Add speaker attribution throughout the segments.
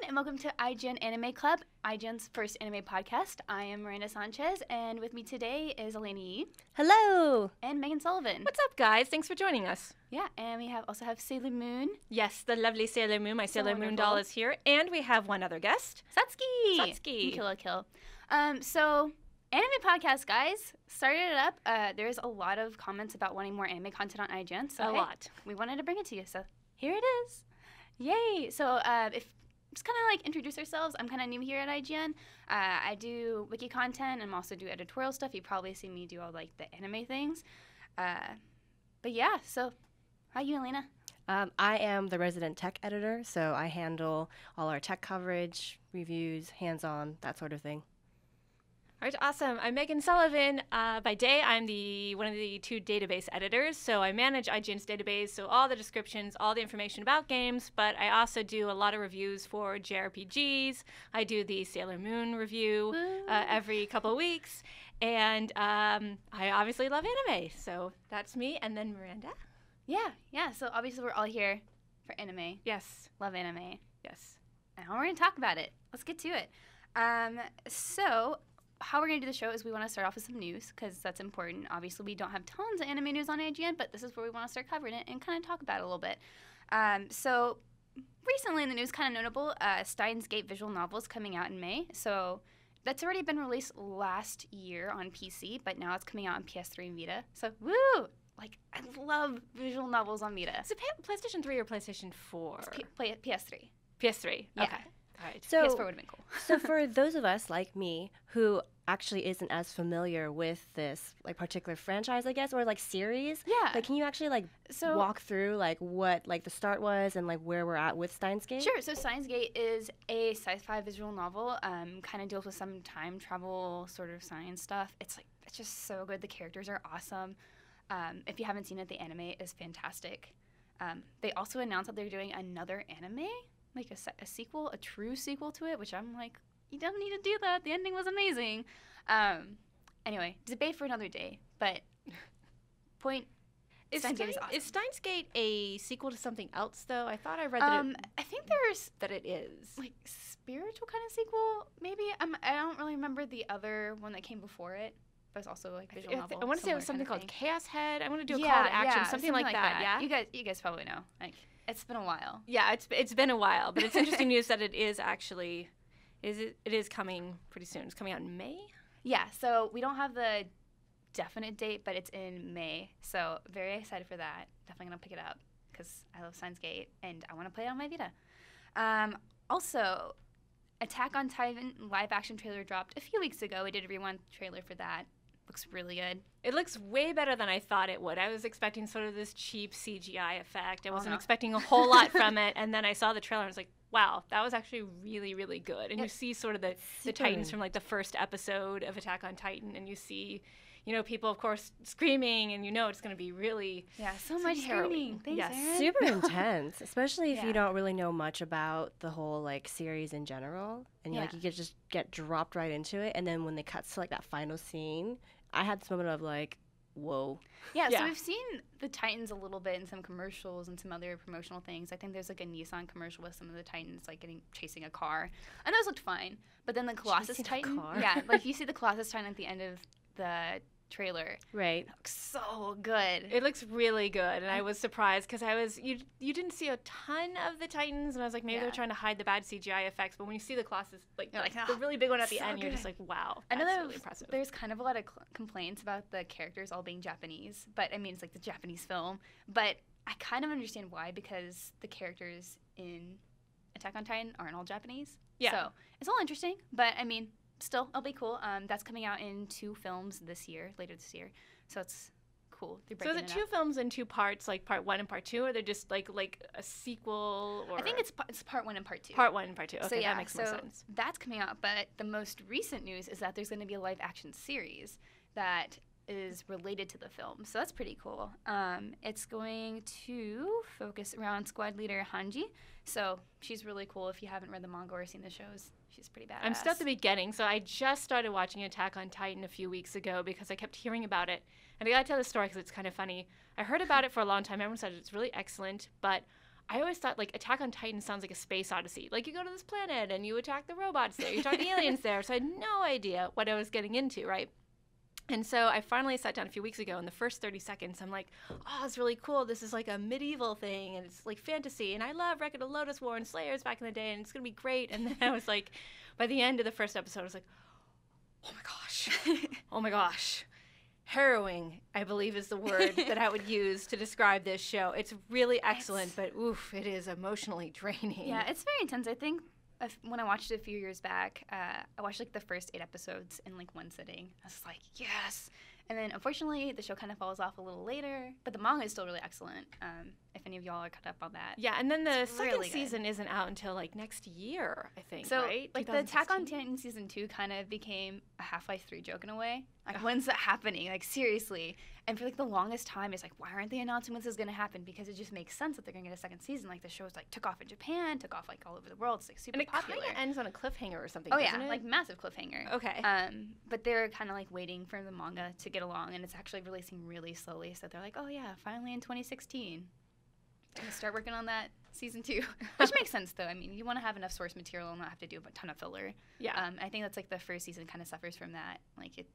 Speaker 1: and welcome to IGN Anime Club, IGN's first anime podcast. I am Miranda Sanchez, and with me today is Alaina
Speaker 2: Hello!
Speaker 1: and Meghan Sullivan.
Speaker 3: What's up, guys? Thanks for joining us.
Speaker 1: Yeah, and we also have Sailor Moon.
Speaker 3: Yes, the lovely Sailor Moon. My Sailor Moon
Speaker 1: wonderful.
Speaker 3: doll is here. And we have one other guest.
Speaker 1: Satsuki! Kill. So, anime podcast, guys. Started it up. There's a lot of comments about wanting more anime content on IGN. So,
Speaker 3: A lot.
Speaker 1: We wanted to bring it to you, so here it is. Yay! So, if just kind of like introduce ourselves. I'm kind of new here at IGN. I do wiki content and also do editorial stuff. You probably see me do all like the anime things. But yeah, so how you, Alaina?
Speaker 2: I am the resident tech editor, so I handle all our tech coverage, reviews, hands-on, that sort of thing.
Speaker 3: All right, awesome. I'm Meghan Sullivan. By day, I'm one of the two database editors, so I manage IGN's database, so all the descriptions, all the information about games, but I also do a lot of reviews for JRPGs. I do the Sailor Moon review every couple of weeks, and I obviously love anime, so that's me. And then Miranda?
Speaker 1: Yeah. So obviously we're all here for anime.
Speaker 3: Yes.
Speaker 1: Love anime.
Speaker 3: Yes.
Speaker 1: And we're going to talk about it. Let's get to it. So how we're going to do the show is we want to start off with some news because that's important. Obviously, we don't have tons of anime news on IGN, but this is where we want to start covering it and kind of talk about it a little bit. So recently in the news, kind of notable, Steins Gate visual novel is coming out in May. So that's already been released last year on PC, but now it's coming out on PS3 and Vita. So woo! Like, I love visual novels on Vita.
Speaker 3: Is it PlayStation 3 or PlayStation 4?
Speaker 1: It's PS3.
Speaker 3: PS3.
Speaker 1: Yeah.
Speaker 3: Okay. All right.
Speaker 2: So,
Speaker 1: PS4 would have been cool.
Speaker 2: so for those of us like me who actually isn't as familiar with this like particular franchise, I guess, or like series,
Speaker 1: Yeah.
Speaker 2: like can you actually like walk through like what like the start was and like where we're at with Steins Gate?
Speaker 1: Sure. So Steins Gate is a sci-fi visual novel. Kind of deals with some time travel sort of science stuff. It's just so good. The characters are awesome. If you haven't seen it, the anime is fantastic. They also announced that they're doing another anime, like a sequel, a true sequel to it, which I'm like, you don't need to do that. The ending was amazing. Anyway, debate for another day. But point
Speaker 3: Is
Speaker 1: Steins Gate is awesome.
Speaker 3: Steins Gate a sequel to something else, though? I thought I read that
Speaker 1: I think there's
Speaker 3: that it is.
Speaker 1: like spiritual kind of sequel, maybe. I don't really remember the other one that came before it. But it's also like visual novel.
Speaker 3: I want to say it was
Speaker 1: similar
Speaker 3: something
Speaker 1: kind
Speaker 3: called
Speaker 1: of thing.
Speaker 3: Chaos Head. I want to do a call to action, something like that. Yeah.
Speaker 1: You guys probably know. Like, it's been a while.
Speaker 3: Yeah, it's been a while, but it's interesting news that it is actually it is coming pretty soon. It's coming out in May.
Speaker 1: Yeah. So we don't have the definite date, but it's in May. So very excited for that. Definitely gonna pick it up because I love Steins Gate and I want to play it on my Vita. Also, Attack on Titan live action trailer dropped a few weeks ago. We did a rewind trailer for that. Looks really good.
Speaker 3: It looks way better than I thought it would. I was expecting sort of this cheap CGI effect. I wasn't expecting a whole lot from it. And then I saw the trailer and I was like, wow, that was actually really, really good. And you see sort of the Titans from like the first episode of Attack on Titan. And you see, people, of course, screaming. And it's going to be really
Speaker 1: so much screaming. Thanks, Aaron.
Speaker 2: Super intense, especially if you don't really know much about the whole like series in general. And you could just get dropped right into it. And then when they cut to like that final scene, I had this moment of like, whoa.
Speaker 1: Yeah, so we've seen the Titans a little bit in some commercials and some other promotional things. I think there's like a Nissan commercial with some of the Titans like chasing a car. And those looked fine. But then the Colossus Titan. Yeah, like you see the Colossus Titan at the end of the trailer.
Speaker 2: Right.
Speaker 1: It looks so good.
Speaker 3: It looks really good, and I was surprised because you didn't see a ton of the Titans, and I was like, maybe they're trying to hide the bad CGI effects. But when you see the Colossus, the really big one at the end, you're just like, wow, that's really impressive.
Speaker 1: There's kind of a lot of complaints about the characters all being Japanese, but I mean it's like the Japanese film. But I kind of understand why, because the characters in Attack on Titan aren't all Japanese. Yeah. So it's all interesting, but I mean, still, it'll be cool. That's coming out in 2 films later this year. So it's cool.
Speaker 3: So is it 2 films in 2 parts, like part 1 and part 2, or they're just like a sequel? Or?
Speaker 1: I think it's part 1 and part 2.
Speaker 3: Part 1 and part 2. Okay,
Speaker 1: so,
Speaker 3: that makes more sense.
Speaker 1: That's coming out, but the most recent news is that there's going to be a live action series that is related to the film. So that's pretty cool. It's going to focus around squad leader Hanji. So she's really cool. If you haven't read the manga or seen the shows, she's pretty badass.
Speaker 3: I'm still at the beginning. So I just started watching Attack on Titan a few weeks ago because I kept hearing about it. And I got to tell the story because it's kind of funny. I heard about it for a long time. Everyone said it's really excellent, but I always thought, like, Attack on Titan sounds like a space odyssey. Like, you go to this planet and you attack the robots there, you attack the aliens there. So I had no idea what I was getting into, right? And so I finally sat down a few weeks ago, and the first 30 seconds, I'm like, oh, it's really cool. This is like a medieval thing, and it's like fantasy, and I love Record of Lodoss War and Slayers back in the day, and it's going to be great. And then I was like, by the end of the first episode, I was like, oh my gosh, oh my gosh. Harrowing, I believe, is the word that I would use to describe this show. It's really excellent, but oof, it is emotionally draining.
Speaker 1: Yeah, it's very intense. I think when I watched it a few years back, I watched like the first 8 episodes in like one sitting. I was like, yes. And then unfortunately, the show kind of falls off a little later, but the manga is still really excellent. If any of y'all are caught up on that.
Speaker 3: Yeah, and then the second
Speaker 1: really
Speaker 3: season isn't out until like next year, I think,
Speaker 1: so,
Speaker 3: right?
Speaker 1: Like the Attack on Titan season 2 kind of became a Half-Life 3 joke in a way. Like, when's that happening? Like, seriously. And for like the longest time, it's like, why aren't they announcing when this is going to happen? Because it just makes sense that they're going to get a second season. Like, the show's like took off in Japan, took off like all over the world. It's like super popular.
Speaker 3: And it kind of ends on a cliffhanger or something,
Speaker 1: Oh
Speaker 3: doesn't
Speaker 1: yeah,
Speaker 3: it?
Speaker 1: like massive cliffhanger.
Speaker 3: Okay.
Speaker 1: But they're kind of like waiting for the manga to get along, and it's actually releasing really slowly. So they're like, oh yeah, finally in 2016, they're gonna start working on that season 2, which makes sense though. I mean, you want to have enough source material and not have to do a ton of filler.
Speaker 3: Yeah.
Speaker 1: I think that's like the first season kind of suffers from that. Like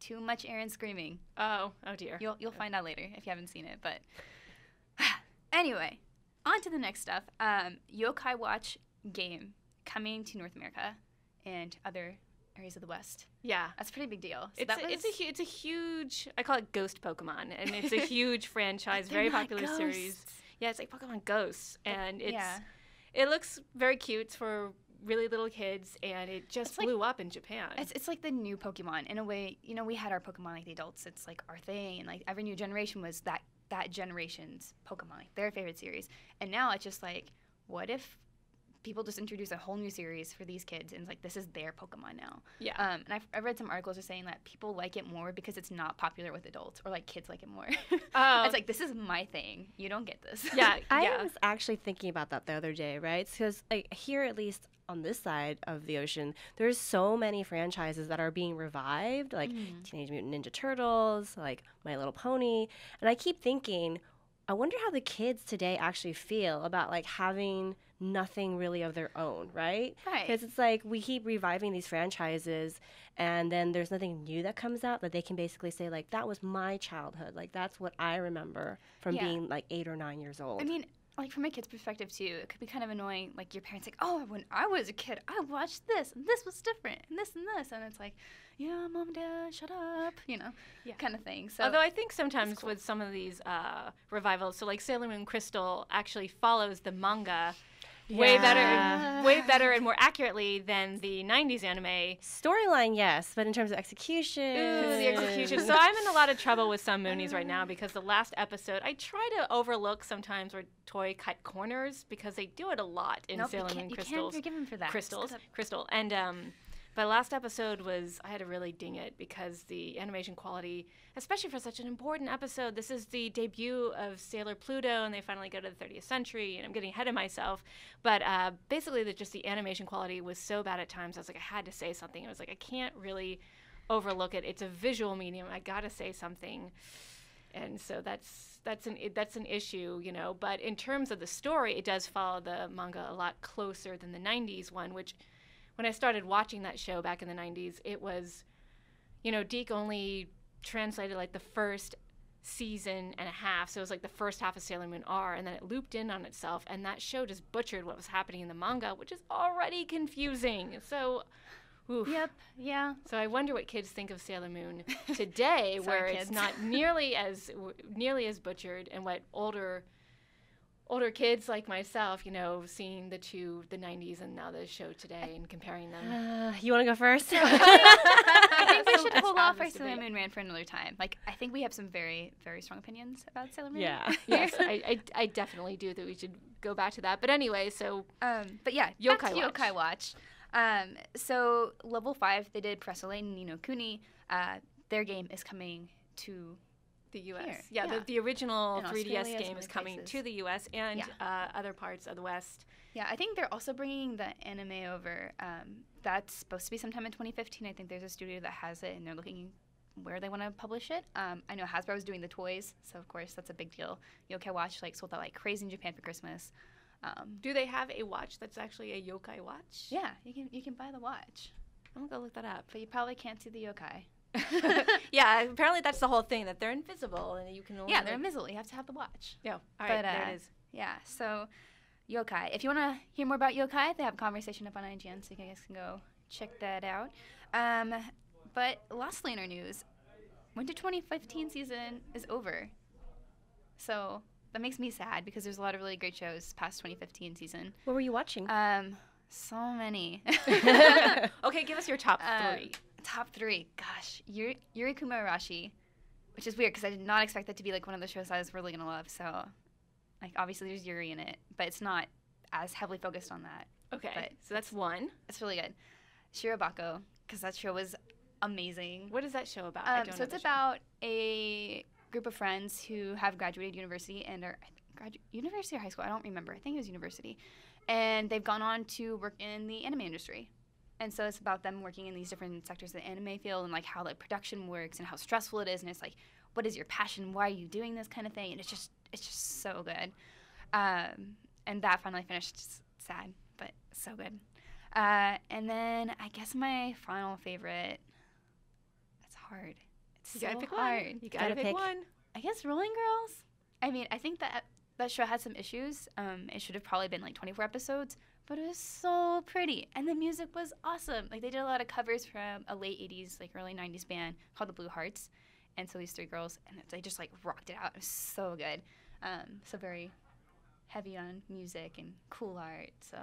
Speaker 1: too much Aaron screaming.
Speaker 3: Oh dear.
Speaker 1: You'll find out later if you haven't seen it. But anyway, on to the next stuff. Yokai Watch game coming to North America and other areas of the West.
Speaker 3: Yeah.
Speaker 1: That's a pretty big deal. So
Speaker 3: it's a huge, I call it Ghost Pokemon, and it's a huge franchise, very popular series. Yeah, it's like Pokemon Ghosts, and it looks very cute. It's for really little kids, and it just blew up in Japan.
Speaker 1: It's like the new Pokemon in a way. You know, we had our Pokemon like the adults. It's like our thing, and like every new generation was that generation's Pokemon, like their favorite series. And now it's just like, what if people just introduce a whole new series for these kids, and it's like, this is their Pokemon now.
Speaker 3: Yeah.
Speaker 1: And I've read some articles are saying that people like it more because it's not popular with adults, or like kids like it more.
Speaker 3: Oh.
Speaker 1: It's like, this is my thing. You don't get this.
Speaker 3: Yeah.
Speaker 2: I was actually thinking about that the other day, right? Because like here, at least on this side of the ocean, there's so many franchises that are being revived, like Teenage Mutant Ninja Turtles, like My Little Pony. And I keep thinking, I wonder how the kids today actually feel about like having nothing really of their own, right?
Speaker 1: Right.
Speaker 2: Because it's like we keep reviving these franchises, and then there's nothing new that comes out that they can basically say like, that was my childhood, like that's what I remember from being like 8 or 9 years old.
Speaker 1: I mean, like from a kid's perspective too, it could be kind of annoying. Like your parents like, oh, when I was a kid, I watched this, and this was different, and this, and it's like, yeah, mom and dad, shut up, kind of thing. So,
Speaker 3: although I think sometimes with some of these revivals, so like Sailor Moon Crystal actually follows the manga way better and more accurately than the 90s anime.
Speaker 2: Storyline, yes, but in terms of execution.
Speaker 3: Ooh, the execution. So I'm in a lot of trouble with some Moonies right now because the last episode, I try to overlook sometimes where Toy cut corners because they do it a lot in Sailor Moon Crystals.
Speaker 1: You can't forgive him for that.
Speaker 3: Crystal. And but last episode I had to really ding it because the animation quality, especially for such an important episode, this is the debut of Sailor Pluto, and they finally go to the 30th century, and I'm getting ahead of myself. But basically, the animation quality was so bad at times, I was like, I had to say something. I was like, I can't really overlook it. It's a visual medium. I got to say something. And so that's an issue, But in terms of the story, it does follow the manga a lot closer than the 90s one, which when I started watching that show back in the 90s, it was, Deke only translated like the first season and a half. So it was like the first half of Sailor Moon R, and then it looped in on itself. And that show just butchered what was happening in the manga, which is already confusing. So, oof.
Speaker 1: Yep, yeah.
Speaker 3: So I wonder what kids think of Sailor Moon today, where it's not nearly as butchered, and what older kids like myself, seeing the 90s and now the show today and comparing them.
Speaker 2: You want to go first?
Speaker 1: I think we should hold off our Sailor Moon rant for another time. Like, I think we have some very, very strong opinions about Sailor Moon.
Speaker 2: Yeah.
Speaker 3: Yes, I definitely do that we should go back to that. But anyway, so...
Speaker 1: but yeah, Yokai Watch. So, Level 5, they did Press Alaina Ni no Kuni. Their game is coming to...
Speaker 3: the U.S.
Speaker 1: Here.
Speaker 3: Yeah. The original
Speaker 1: in
Speaker 3: 3DS
Speaker 1: Australia,
Speaker 3: game is coming
Speaker 1: places.
Speaker 3: to the U.S. and other parts of the West.
Speaker 1: Yeah, I think they're also bringing the anime over. That's supposed to be sometime in 2015. I think there's a studio that has it, and they're looking where they want to publish it. I know Hasbro is doing the toys, so of course that's a big deal. Yokai Watch like sold out like crazy in Japan for Christmas.
Speaker 3: Do they have a watch that's actually a Yokai Watch?
Speaker 1: Yeah, you can buy the watch.
Speaker 3: I'm gonna go look that up.
Speaker 1: But you probably can't see the yokai.
Speaker 3: Yeah, apparently that's the whole thing, that they're invisible and you can only...
Speaker 1: Yeah, they're invisible. You have to have the watch.
Speaker 3: Yeah, all right, there it is.
Speaker 1: Yeah, so yokai. If you want to hear more about yokai, they have a conversation up on IGN, so you guys can go check that out. But lastly in our news, Winter 2015 season is over. So that makes me sad because there's a lot of really great shows past 2015 season.
Speaker 2: What were you watching?
Speaker 1: So many.
Speaker 3: Okay, give us your top three.
Speaker 1: Top three. Gosh, Yuri Kuma Arashi, which is weird because I did not expect that to be like one of the shows I was really gonna love. So, like, obviously there's Yuri in it, but it's not as heavily focused on that.
Speaker 3: Okay,
Speaker 1: but
Speaker 3: so that's one.
Speaker 1: It's really good. Shirobako, because that show was amazing.
Speaker 3: What is that show about? I don't know.
Speaker 1: So it's about a group of friends who have graduated university and are university or high school. I don't remember. I think it was university, and they've gone on to work in the anime industry. And so it's about them working in these different sectors of the anime field and like how like production works and how stressful it is. And it's like, what is your passion? Why are you doing this kind of thing? And it's just so good. And that finally finished. Sad, but so good. And then I guess my final favorite. It's hard. It's
Speaker 3: you
Speaker 1: so
Speaker 3: gotta pick
Speaker 1: hard.
Speaker 3: One. You gotta pick one.
Speaker 1: I guess Rolling Girls. I mean, I think that show had some issues. It should have probably been like 24 episodes. But it was so pretty, and the music was awesome. Like, they did a lot of covers from a late 80s, like early 90s band called the Blue Hearts, and so these three girls, and they just like rocked it out. It was so good. So very heavy on music and cool art. So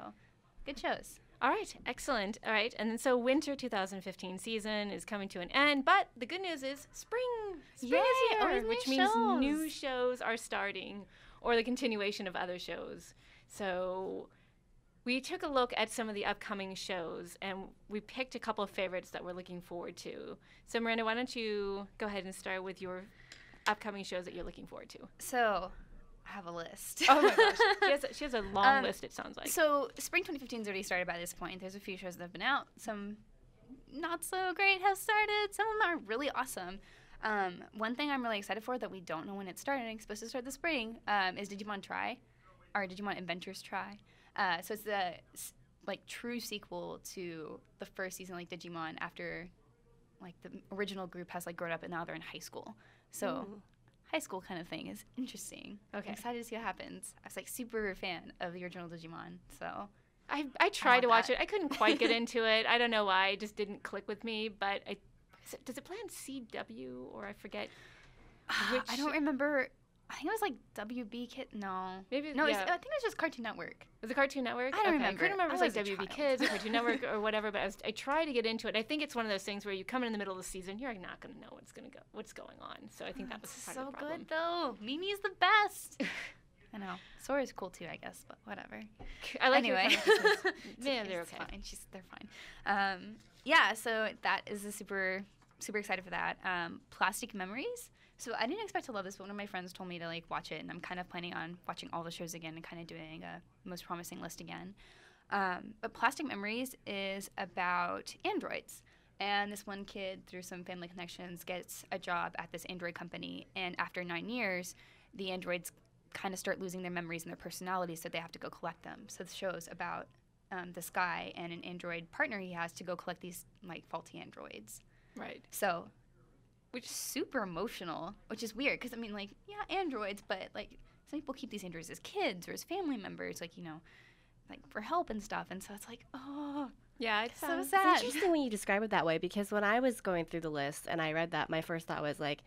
Speaker 1: good shows.
Speaker 3: All right, excellent. All right, and then so winter 2015 season is coming to an end, but the good news is spring is here, which means new shows are starting, or the continuation of other shows. So we took a look at some of the upcoming shows, and we picked a couple of favorites that we're looking forward to. So, Miranda, why don't you go ahead and start with your upcoming shows that you're looking forward to?
Speaker 1: So, I have a list.
Speaker 3: Oh, my gosh. She has a long list, it sounds like.
Speaker 1: So, spring 2015 is already started by this point. There's a few shows that have been out. Some not so great have started. Some of them are really awesome. One thing I'm really excited for that we don't know when it's starting, it's supposed to start this spring, is Digimon Try, or Digimon Adventures Try. So it's the like true sequel to the first season, like Digimon, after like the original group has like grown up and now they're in high school. So high school kind of thing is interesting. Okay, I'm excited to see what happens. I was like super fan of the original Digimon, so
Speaker 3: I tried to watch it. I couldn't quite get into it. I don't know why. It just didn't click with me. But does it play on CW or I forget?
Speaker 1: I don't remember. I think it was like WB Kid. No.
Speaker 3: Maybe.
Speaker 1: No, yeah. I think it was just Cartoon Network.
Speaker 3: Was it Cartoon Network?
Speaker 1: I don't remember.
Speaker 3: I couldn't remember if it was like WB Kids or Cartoon Network or whatever, but I tried to get into it. I think it's one of those things where you come in the middle of the season, you're not going to know what's going on. So I think that was part of the problem.
Speaker 1: So good, though. Mimi's the best. I know. Sora's cool, too, I guess, but whatever.
Speaker 3: I like
Speaker 1: anyway.
Speaker 3: Yeah, they're okay.
Speaker 1: Fine. They're fine. Yeah, so that is super excited for that. Plastic Memories. So I didn't expect to love this, but one of my friends told me to like watch it, and I'm kind of planning on watching all the shows again and kind of doing a most promising list again. But Plastic Memories is about androids, and this one kid, through some family connections, gets a job at this android company, and after 9 years, the androids kind of start losing their memories and their personalities, so they have to go collect them. So the show's about this guy and an android partner he has to go collect these like faulty androids.
Speaker 3: Right.
Speaker 1: So, which is super emotional, which is weird because I mean, like, yeah, androids, but like some people keep these androids as kids or as family members, like, you know, like for help and stuff, and so it's like, oh,
Speaker 3: yeah, it's
Speaker 1: so sad.
Speaker 2: It's interesting when you describe it that way because when I was going through the list and I read that, my first thought was like,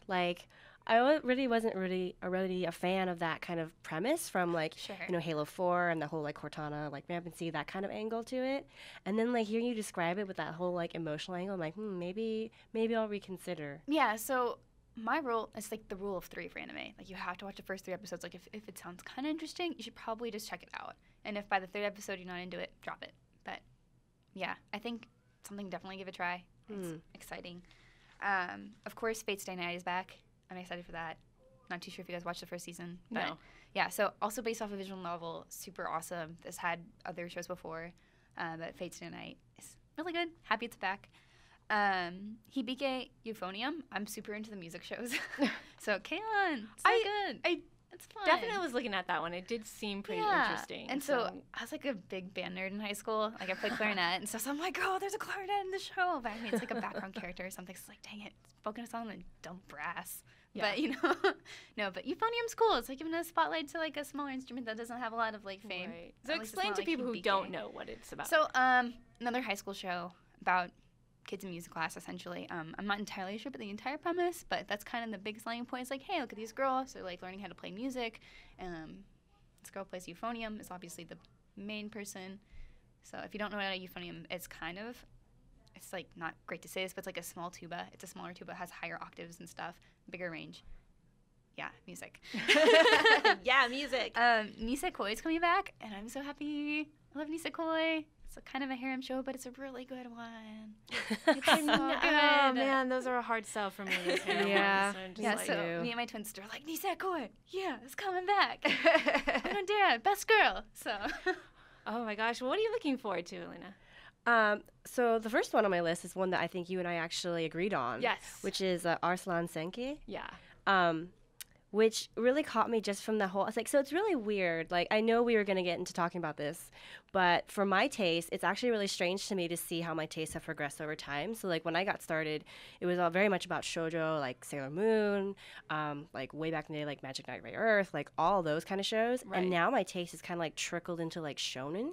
Speaker 2: like. I really wasn't a fan of that kind of premise from like you know Halo 4 and the whole like Cortana like Ramp and See that kind of angle to it, and then like hearing you describe it with that whole like emotional angle, I'm like maybe I'll reconsider.
Speaker 1: Yeah, so my rule is like the rule of 3 for anime. Like you have to watch the first 3 episodes. Like if it sounds kind of interesting, you should probably just check it out. And if by the 3rd episode you're not into it, drop it. But yeah, I think something definitely give a try. It's exciting. Of course, Fate's Stay Night is back. I'm excited for that. Not too sure if you guys watched the first season. But
Speaker 3: no.
Speaker 1: Yeah, so also based off a visual novel, super awesome. This had other shows before, but Fate's Stay Night is really good. Happy it's back. Hibike Euphonium. I'm super into the music shows. So K-On! So good. It's fun.
Speaker 3: Definitely was looking at that one. It did seem pretty interesting.
Speaker 1: And so I was like a big band nerd in high school. Like I played clarinet, and so I'm like, oh, there's a clarinet in the show. But I mean, it's like a background character or something. So it's like, dang it, focus on the dumb brass. Yeah. But, you know, no, but euphonium's cool. It's like giving a spotlight to, like, a smaller instrument that doesn't have a lot of, like, fame.
Speaker 3: Right. So explain to people who don't know what it's about.
Speaker 1: So, another high school show about kids in music class, essentially. I'm not entirely sure about the entire premise, but that's kind of the big selling point. It's like, hey, look at these girls. They're, like, learning how to play music. This girl plays euphonium, is obviously the main person. So if you don't know what a euphonium is, it's like not great to say this, but it's like a small tuba. It's a smaller tuba, has higher octaves and stuff, bigger range. Yeah, music.
Speaker 3: Yeah, music.
Speaker 1: Nisekoi is coming back, and I'm so happy. I love Nisekoi. It's kind of a harem show, but it's a really good one. It's so good.
Speaker 3: Oh man, those are a hard sell for me.
Speaker 2: Yeah.
Speaker 1: So me and my twin sister are like, Nisekoi, yeah, it's coming back. I don't dare, best girl. So.
Speaker 3: Oh my gosh, well, what are you looking forward to, Alaina?
Speaker 2: So the first one on my list is one that I think you and I actually agreed on.
Speaker 3: Yes.
Speaker 2: Which is Arslan Senki.
Speaker 3: Yeah.
Speaker 2: Which really caught me just from the whole. I was like, so it's really weird. Like, I know we were going to get into talking about this, but for my taste, it's actually really strange to me to see how my tastes have progressed over time. So, like, when I got started, it was all very much about shoujo, like Sailor Moon, like way back in the day, like Magic Knight Ray Earth, like all those kind of shows.
Speaker 3: Right.
Speaker 2: And now my taste is kind of like trickled into like shonen.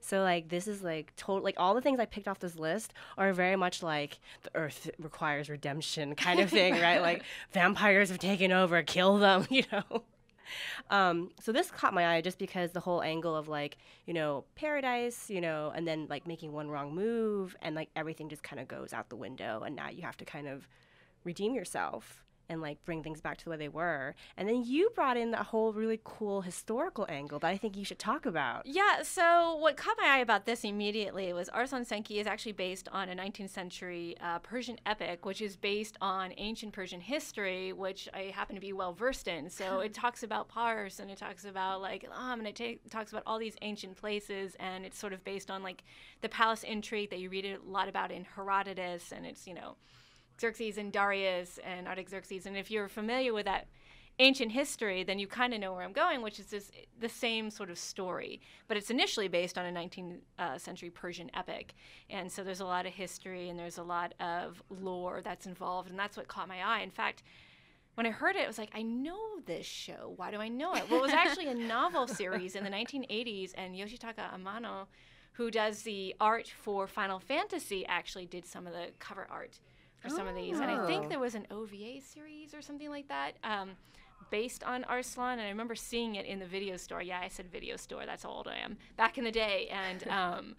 Speaker 2: So, like, this is, like, like, all the things I picked off this list are very much like the Earth requires redemption kind of thing, right? Like, vampires have taken over, kill them, you know? So this caught my eye just because the whole angle of, like, you know, paradise, you know, and then, like, making one wrong move and, like, everything just kind of goes out the window and now you have to kind of redeem yourself and, like, bring things back to the way they were. And then you brought in that whole really cool historical angle that I think you should talk about.
Speaker 3: Yeah, so what caught my eye about this immediately was Arslan Senki is actually based on a 19th century Persian epic, which is based on ancient Persian history, which I happen to be well versed in. So it talks about Pars, and it talks about, like, and it talks about all these ancient places, and it's sort of based on, like, the palace intrigue that you read a lot about in Herodotus, and it's, you know, Xerxes and Darius and Artaxerxes. And if you're familiar with that ancient history, then you kind of know where I'm going, which is the same sort of story. But it's initially based on a 19th century Persian epic. And so there's a lot of history and there's a lot of lore that's involved. And that's what caught my eye. In fact, when I heard it, I was like, I know this show. Why do I know it? Well, it was actually a novel series in the 1980s. And Yoshitaka Amano, who does the art for Final Fantasy, actually did some of the cover art for some of these. And I think there was an OVA series or something like that based on Arslan. And I remember seeing it in the video store. Yeah, I said video store. That's how old I am. Back in the day. And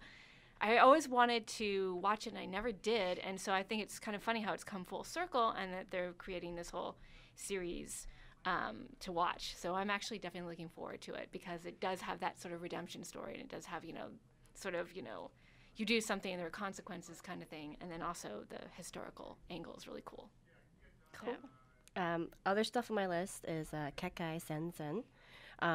Speaker 3: I always wanted to watch it, and I never did. And so I think it's kind of funny how it's come full circle and that they're creating this whole series to watch. So I'm actually definitely looking forward to it because it does have that sort of redemption story. And it does have, you know, sort of, you know, you do something and there are consequences kind of thing. And then also the historical angle is really cool.
Speaker 1: Cool.
Speaker 3: Yeah.
Speaker 2: Other stuff on my list is Kekai Sensen,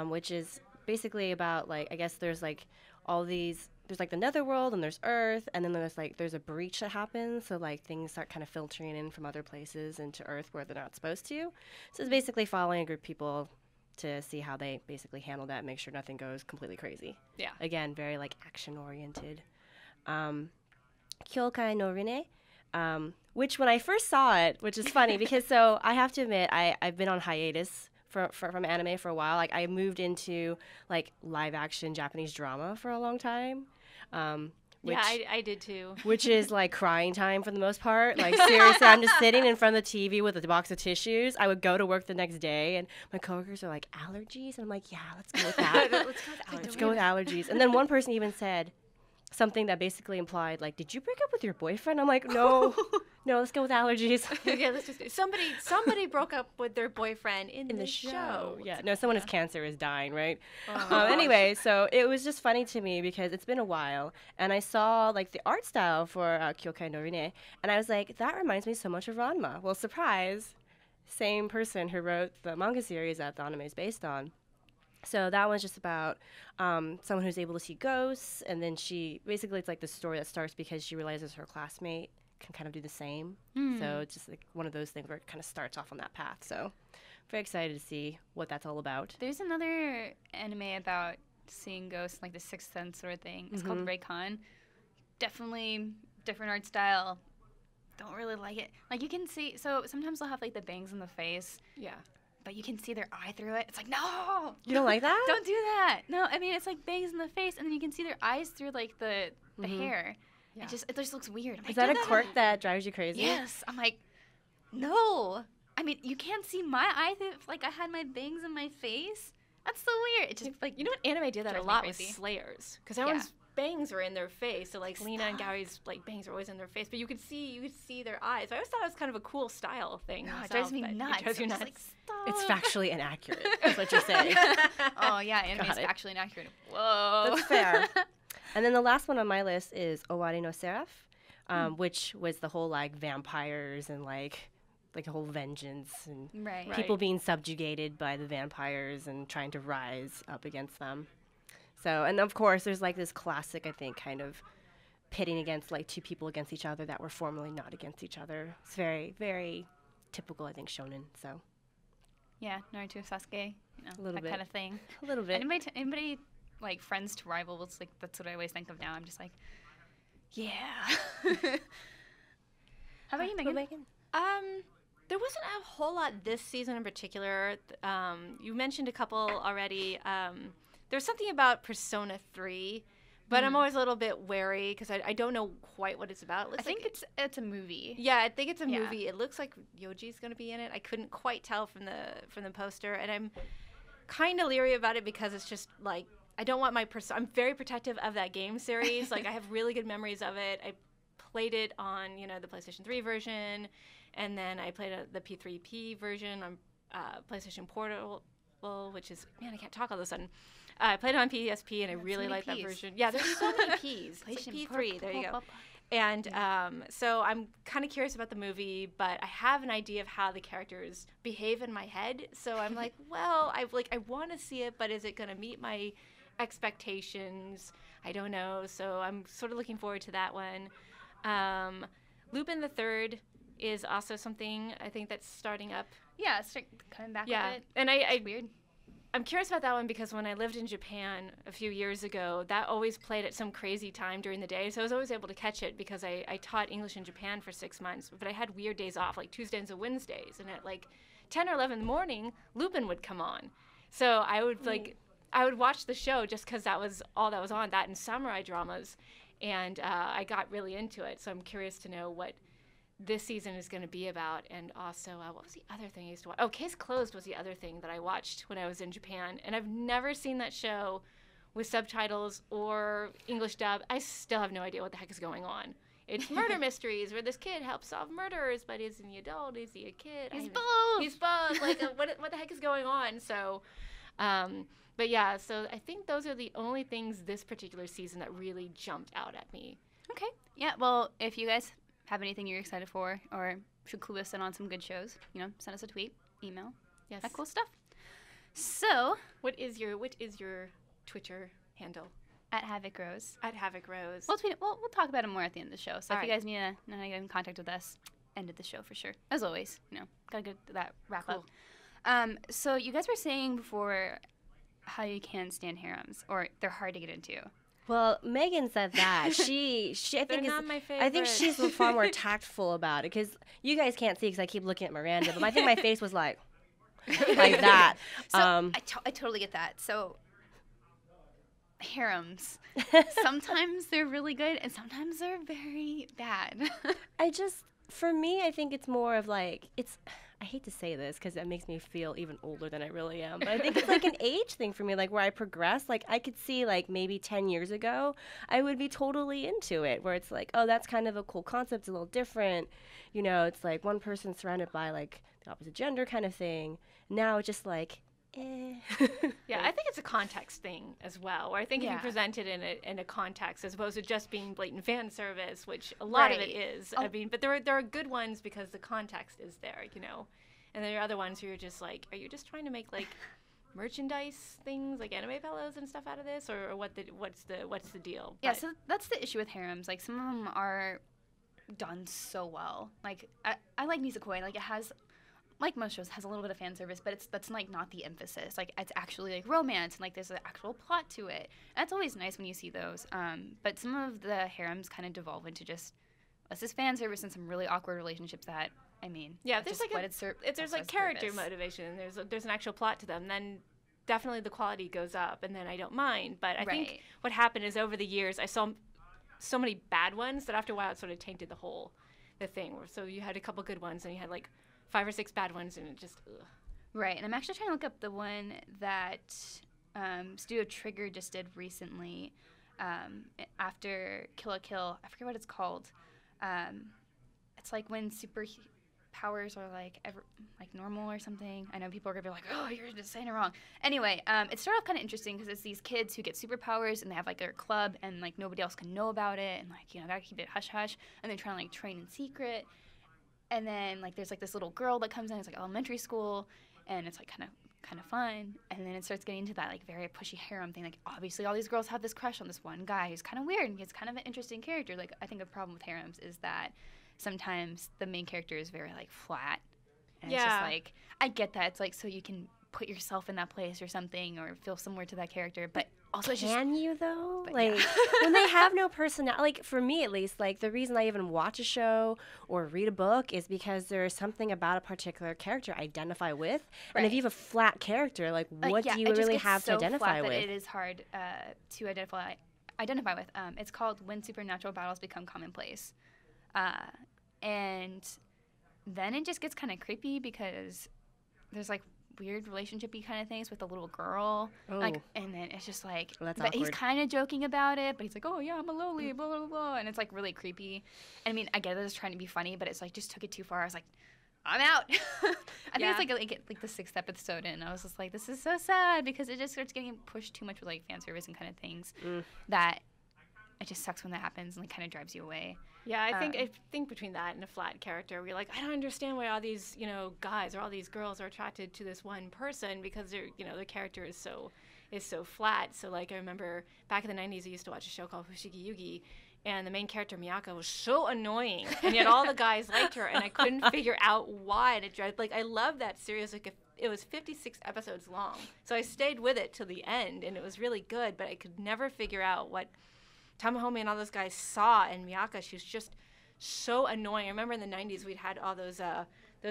Speaker 2: which is basically about, like, I guess there's, like, all these, there's, like, the netherworld and there's Earth, and then there's a breach that happens, so, like, things start kind of filtering in from other places into Earth where they're not supposed to. So it's basically following a group of people to see how they basically handle that and make sure nothing goes completely crazy.
Speaker 3: Yeah.
Speaker 2: Again, very, like, action-oriented. Yokai no Rine, which when I first saw it, which is funny because so I have to admit I've been on hiatus from anime for a while. Like I moved into like live action Japanese drama for a long time.
Speaker 3: Which, yeah, I did too.
Speaker 2: Which is like crying time for the most part. Like seriously, I'm just sitting in front of the TV with a box of tissues. I would go to work the next day, and my coworkers are like, allergies? And I'm like, yeah, let's go with that. Let's go with allergies. And then one person even said something that basically implied, like, did you break up with your boyfriend? I'm like, no, let's go with allergies.
Speaker 3: Yeah, let's just somebody broke up with their boyfriend in the show.
Speaker 2: Yeah, no, someone has cancer is dying, right? Anyway, so it was just funny to me because it's been a while, and I saw like the art style for Kyokai no Rine, and I was like, that reminds me so much of Ranma. Well, surprise, same person who wrote the manga series that the anime is based on. So that one's just about someone who's able to see ghosts, and then she basically it's like the story that starts because she realizes her classmate can kind of do the same. So it's just like one of those things where it kind of starts off on that path. So very excited to see what that's all about.
Speaker 1: There's another anime about seeing ghosts, like the Sixth Sense sort of thing. It's called Raycon. Definitely different art style. Don't really like it. Like you can see, so sometimes they'll have like the bangs in the face.
Speaker 3: Yeah.
Speaker 1: But you can see their eye through it. It's like, no!
Speaker 2: You don't like that?
Speaker 1: Don't do that. No, I mean, it's like bangs in the face, and then you can see their eyes through like the hair. Yeah. It just looks weird.
Speaker 2: Is that a quirk that drives you crazy?
Speaker 1: Yes. I'm like, no. I mean, you can't see my eye through, like I had my bangs in my face. That's so weird. It just like,
Speaker 3: you know what, anime did that a lot with Slayers, because everyone's bangs were in their face. So like Lena and Gary's like bangs are always in their face, but you could see their eyes. I always thought it was kind of a cool style thing.
Speaker 1: No, it drives me nuts.
Speaker 3: It drives you nuts.
Speaker 1: Like, stop.
Speaker 2: It's factually inaccurate. That's what you're saying.
Speaker 1: Oh yeah, anime is factually inaccurate. Whoa.
Speaker 2: That's fair. And then the last one on my list is Owari no Seraph, which was the whole like vampires and like the whole vengeance and people being subjugated by the vampires and trying to rise up against them. So, and of course, there's like this classic, I think, kind of pitting against like two people against each other that were formerly not against each other. It's very, very typical, I think, shonen. So,
Speaker 1: yeah, Naruto, Sasuke,
Speaker 2: a little
Speaker 1: that
Speaker 2: bit.
Speaker 1: kind of thing.
Speaker 2: A little bit.
Speaker 1: Anybody like friends to rivals, like that's what I always think of now. I'm just like, yeah. How about you, Meghan?
Speaker 3: There wasn't a whole lot this season in particular. You mentioned a couple already. There's something about Persona 3, but I'm always a little bit wary because I don't know quite what it's about.
Speaker 1: I think it's a movie.
Speaker 3: Yeah, I think it's a movie. It looks like Yoji's going to be in it. I couldn't quite tell from the poster, and I'm kind of leery about it because it's just like I don't want my I'm very protective of that game series. Like I have really good memories of it. I played it on the PlayStation 3 version. And then I played the P3P version on PlayStation Portable, which is, man, I can't talk all of a sudden. I played it on PSP, and I really like that version. Yeah, there's so many Ps. It's like P3, there you go. And so I'm kind of curious about the movie, but I have an idea of how the characters behave in my head. So I'm like, well, I want to see it, but is it going to meet my expectations? I don't know. So I'm sort of looking forward to that one. Lupin the Third is also something I think that's starting up.
Speaker 1: Yeah, it's coming back a bit.
Speaker 3: And weird. I'm curious about that one because when I lived in Japan a few years ago, that always played at some crazy time during the day. So I was always able to catch it because I taught English in Japan for 6 months. But I had weird days off, like Tuesdays and Wednesdays. And at like 10 or 11 in the morning, Lupin would come on. So I would watch the show just because that was all that was on, that and samurai dramas. And I got really into it. So I'm curious to know what this season is going to be about. And also, what was the other thing I used to watch? Oh, Case Closed was the other thing that I watched when I was in Japan. And I've never seen that show with subtitles or English dub. I still have no idea what the heck is going on. It's murder mysteries where this kid helps solve murders, but is he an adult? Is he a kid?
Speaker 1: He's both.
Speaker 3: He's both. Like, what the heck is going on? So, but yeah, so I think those are the only things this particular season that really jumped out at me.
Speaker 1: Okay. Yeah, well, if you guys have anything you're excited for or should clue us in on some good shows, send us a tweet, email, that cool stuff. So,
Speaker 3: what is your Twitter handle?
Speaker 1: At Havoc Rose.
Speaker 3: At Havoc Rose.
Speaker 1: We'll talk about it more at the end of the show. So
Speaker 3: All
Speaker 1: if
Speaker 3: right.
Speaker 1: you guys need to know how to get in contact with us, end of the show for sure. As always, gotta get that wrap up. So you guys were saying before how you can't stand harems or they're hard to get into.
Speaker 2: Well, Meghan said that. I think she's far more tactful about it because you guys can't see because I keep looking at Miranda, but I think my face was like that.
Speaker 1: So I totally get that. So harems, sometimes they're really good and sometimes they're very bad.
Speaker 2: For me, I think it's more of like, I hate to say this because it makes me feel even older than I really am, but I think it's like an age thing for me, like where I progress. Like I could see like maybe 10 years ago, I would be totally into it, where it's like, oh, that's kind of a cool concept, it's a little different. It's like one person surrounded by like the opposite gender kind of thing. Now it's just like,
Speaker 3: Yeah, I think it's a context thing as well, where I think if you present it in a context as opposed to just being blatant fan service, which a lot of it is. I mean, but there are good ones because the context is there, and there are other ones where you're just like, are you just trying to make like merchandise things like anime pillows and stuff out of this, or what's the deal?
Speaker 1: Yeah, so that's the issue with harems. Like some of them are done so well. Like, I like Nisekoi. Like, it has, like most shows, has a little bit of fan service, but that's like not the emphasis. Like, it's actually like romance and like there's an actual plot to it. And that's always nice when you see those. But some of the harems kind of devolve into just this is fan service and some really awkward relationships that, I mean,
Speaker 3: yeah, there's like there's like character
Speaker 1: purpose.
Speaker 3: Motivation. There's an actual plot to them. Then definitely the quality goes up, and then I don't mind. But I think what happened is over the years I saw so many bad ones that after a while it sort of tainted the thing. So you had a couple good ones and you had like 5 or 6 bad ones, and it just ugh.
Speaker 1: Right, and I'm actually trying to look up the one that Studio Trigger just did recently after Kill la Kill. I forget what it's called. It's like when superpowers are like normal or something. I know people are gonna be like, "Oh, you're just saying it wrong." Anyway, it started off kind of interesting because it's these kids who get superpowers and they have like their club and like nobody else can know about it and like gotta keep it hush hush, and they're trying to like train in secret. And then like there's like this little girl that comes in. It's like elementary school, and it's like kind of fun. And then it starts getting into that like very pushy harem thing. Like obviously all these girls have this crush on this one guy who's kind of weird and he's kind of an interesting character. Like I think a problem with harems is that sometimes the main character is very like flat, and it's just like I get that it's like so you can put yourself in that place or something or feel similar to that character, but also
Speaker 2: you though? Like when they have no personality, like for me at least, like the reason I even watch a show or read a book is because there's something about a particular character I identify with. And if you have a flat character, like what do you really have to identify with?
Speaker 1: It is hard to identify with. It's called When Supernatural Battles Become Commonplace. And then it just gets kind of creepy because there's like weird relationship-y kind of things with the little girl. Like, and then it's just like,
Speaker 2: that's
Speaker 1: but
Speaker 2: awkward.
Speaker 1: he's kind of joking about it, but he's like, oh yeah, I'm a lowly, blah, blah, blah, and it's like really creepy. And I mean, I get it, it's trying to be funny, but it's like just took it too far. I was like, I'm out. I think it's like the 6th episode in. I was just like, this is so sad because it just starts getting pushed too much with like fan service and kind of things that it just sucks when that happens and like kind of drives you away.
Speaker 3: Yeah, I think between that and a flat character, we're like, I don't understand why all these, guys or all these girls are attracted to this one person because their character is so flat. So like I remember back in the 90s, I used to watch a show called Fushigi Yugi, and the main character Miyaka was so annoying, and yet all the guys liked her, and I couldn't figure out why. And I love that series. Like it was 56 episodes long, so I stayed with it till the end, and it was really good. But I could never figure out what Tamahome and all those guys saw in Miyaka. She was just so annoying. I remember in the 90s we'd had all those